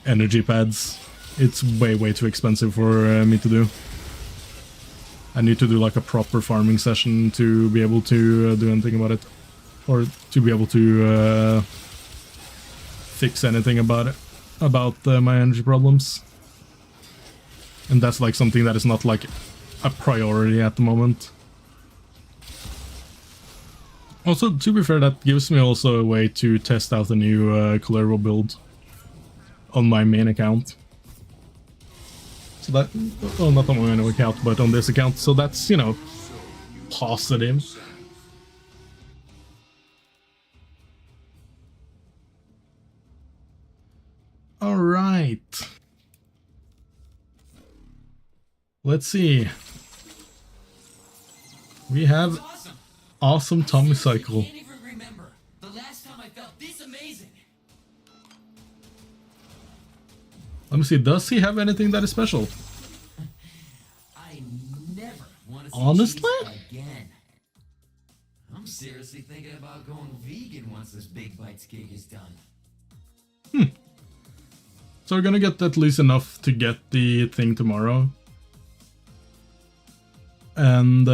energy pads. It's way too expensive for me to do. I need to do like a proper farming session to be able to do anything about it, or to be able to fix anything about it, about my energy problems. And that's like something that is not like a priority at the moment. Also, to be fair, that gives me also a way to test out the new Kullervo build on my main account. So that, well, not on my main account, but on this account. So that's, you know, positive. All right. Let's see. We have awesome Tommy Cycle. I can't even remember the last time I felt this amazing. Let me see, does he have anything that is special? I never want to see Honestly? cheese again. I'm seriously thinking about going vegan once this Big Bites gig is done. So we're gonna get at least enough to get the thing tomorrow. And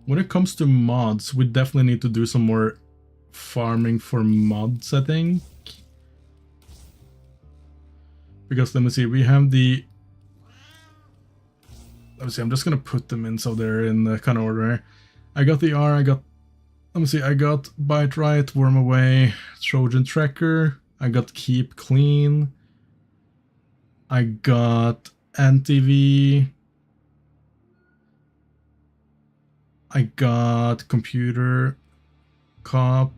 when it comes to mods, we definitely need to do some more farming for mods, I think. Because let me see, we have the... Let me see, I'm just gonna put them in so they're in the kind of order. I got the R, I got... Let me see, I got Bite Right, Worm Away, Trojan Tracker, I got Keep Clean, I got Anti-V, I got Computer Cop.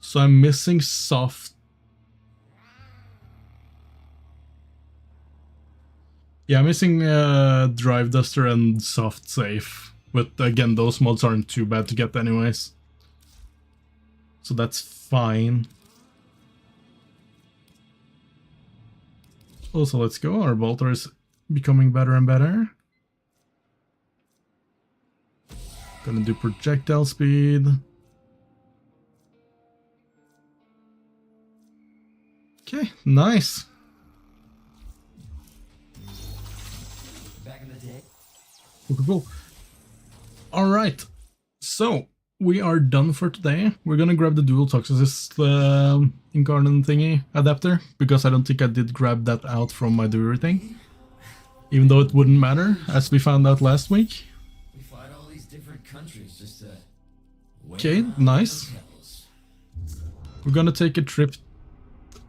So I'm missing Soft. Yeah, I'm missing Drive Duster and Soft Safe. But again, those mods aren't too bad to get anyways. So that's fine. Also, let's go. Our Bolter is becoming better and better. Gonna do projectile speed. Okay, nice. Back in the day. Cool. Alright, so we are done for today. We're gonna grab the Dual Toxicist Incarnate thingy adapter, because I don't think I did grab that out from my Dual thing. Even though it wouldn't matter, as we found out last week. We fight all these different countries just to... Okay, nice. We're gonna take a trip,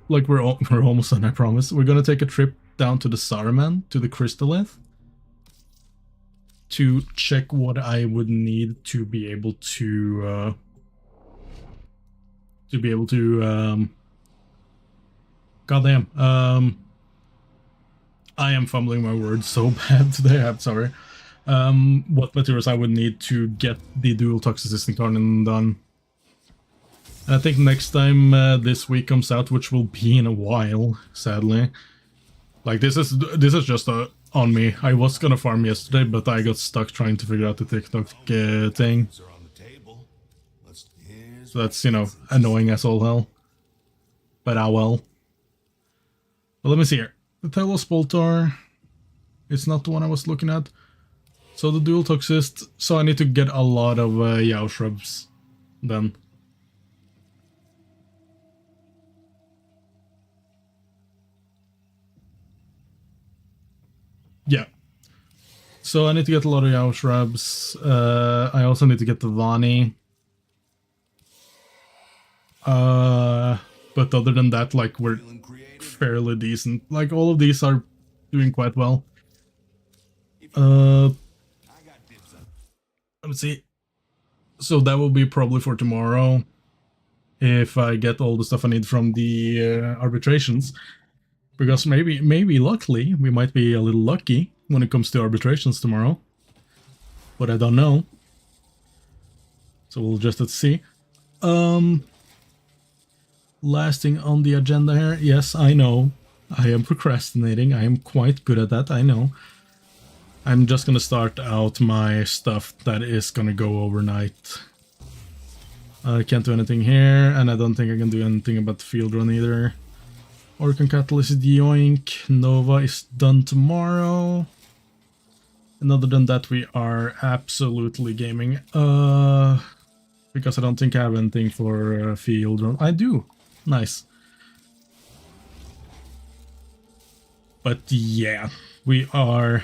like we're almost done, I promise. We're gonna take a trip down to the Saruman, to the Crystallith, to check what I would need to be able to goddamn, I am fumbling my words so bad today, I'm sorry. What materials I would need to get the Dual Toxicist Incarnate done. And I think next time this week comes out, which will be in a while, sadly. Like this is just a on me. I was gonna farm yesterday, but I got stuck trying to figure out the TikTok thing. Are on the table. Here's So that's, you know, annoying as all hell. But ah well. Well, let me see here. The Telos Boltar. It's not the one I was looking at. So the Dual Toxist. So I need to get a lot of Yao Shrubs then. Yeah. So I need to get a lot of Yao Shrubs. I also need to get the Vani. But other than that, like, we're fairly decent. Like, all of these are doing quite well. Let me see. So that will be probably for tomorrow. If I get all the stuff I need from the arbitrations. Because maybe luckily, we might be a little lucky when it comes to arbitrations tomorrow. But I don't know. So we'll just have to see. Last thing on the agenda here. Yes, I know. I am procrastinating. I am quite good at that, I know. I'm just gonna start out my stuff that is gonna go overnight. I can't do anything here, and I don't think I can do anything about the field run either. Orkan Catalyst Yoink. Nova is done tomorrow. And other than that, we are absolutely gaming. Because I don't think I have anything for field run. I do. Nice. But yeah, we are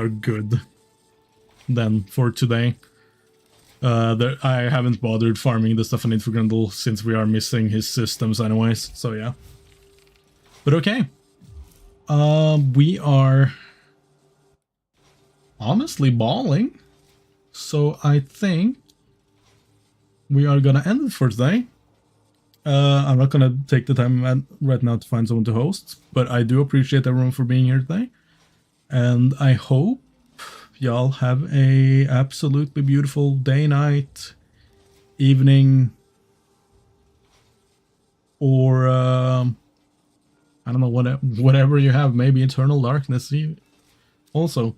good then for today. I haven't bothered farming the stuff I need for Grendel since we are missing his systems anyways, so yeah. But okay. We are honestly balling. So I think we are gonna end it for today. I'm not gonna take the time right now to find someone to host, but I do appreciate everyone for being here today. And I hope y'all have a absolutely beautiful day, night, evening, or I don't know, whatever you have, maybe eternal darkness also.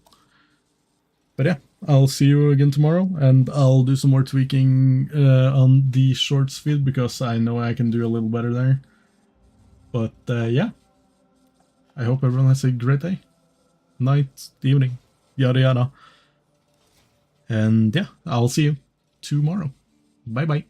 But yeah, I'll see you again tomorrow, and I'll do some more tweaking on the shorts feed, because I know I can do a little better there. But yeah, I hope everyone has a great day, night, evening, yada yada. And yeah, I'll see you tomorrow. Bye bye.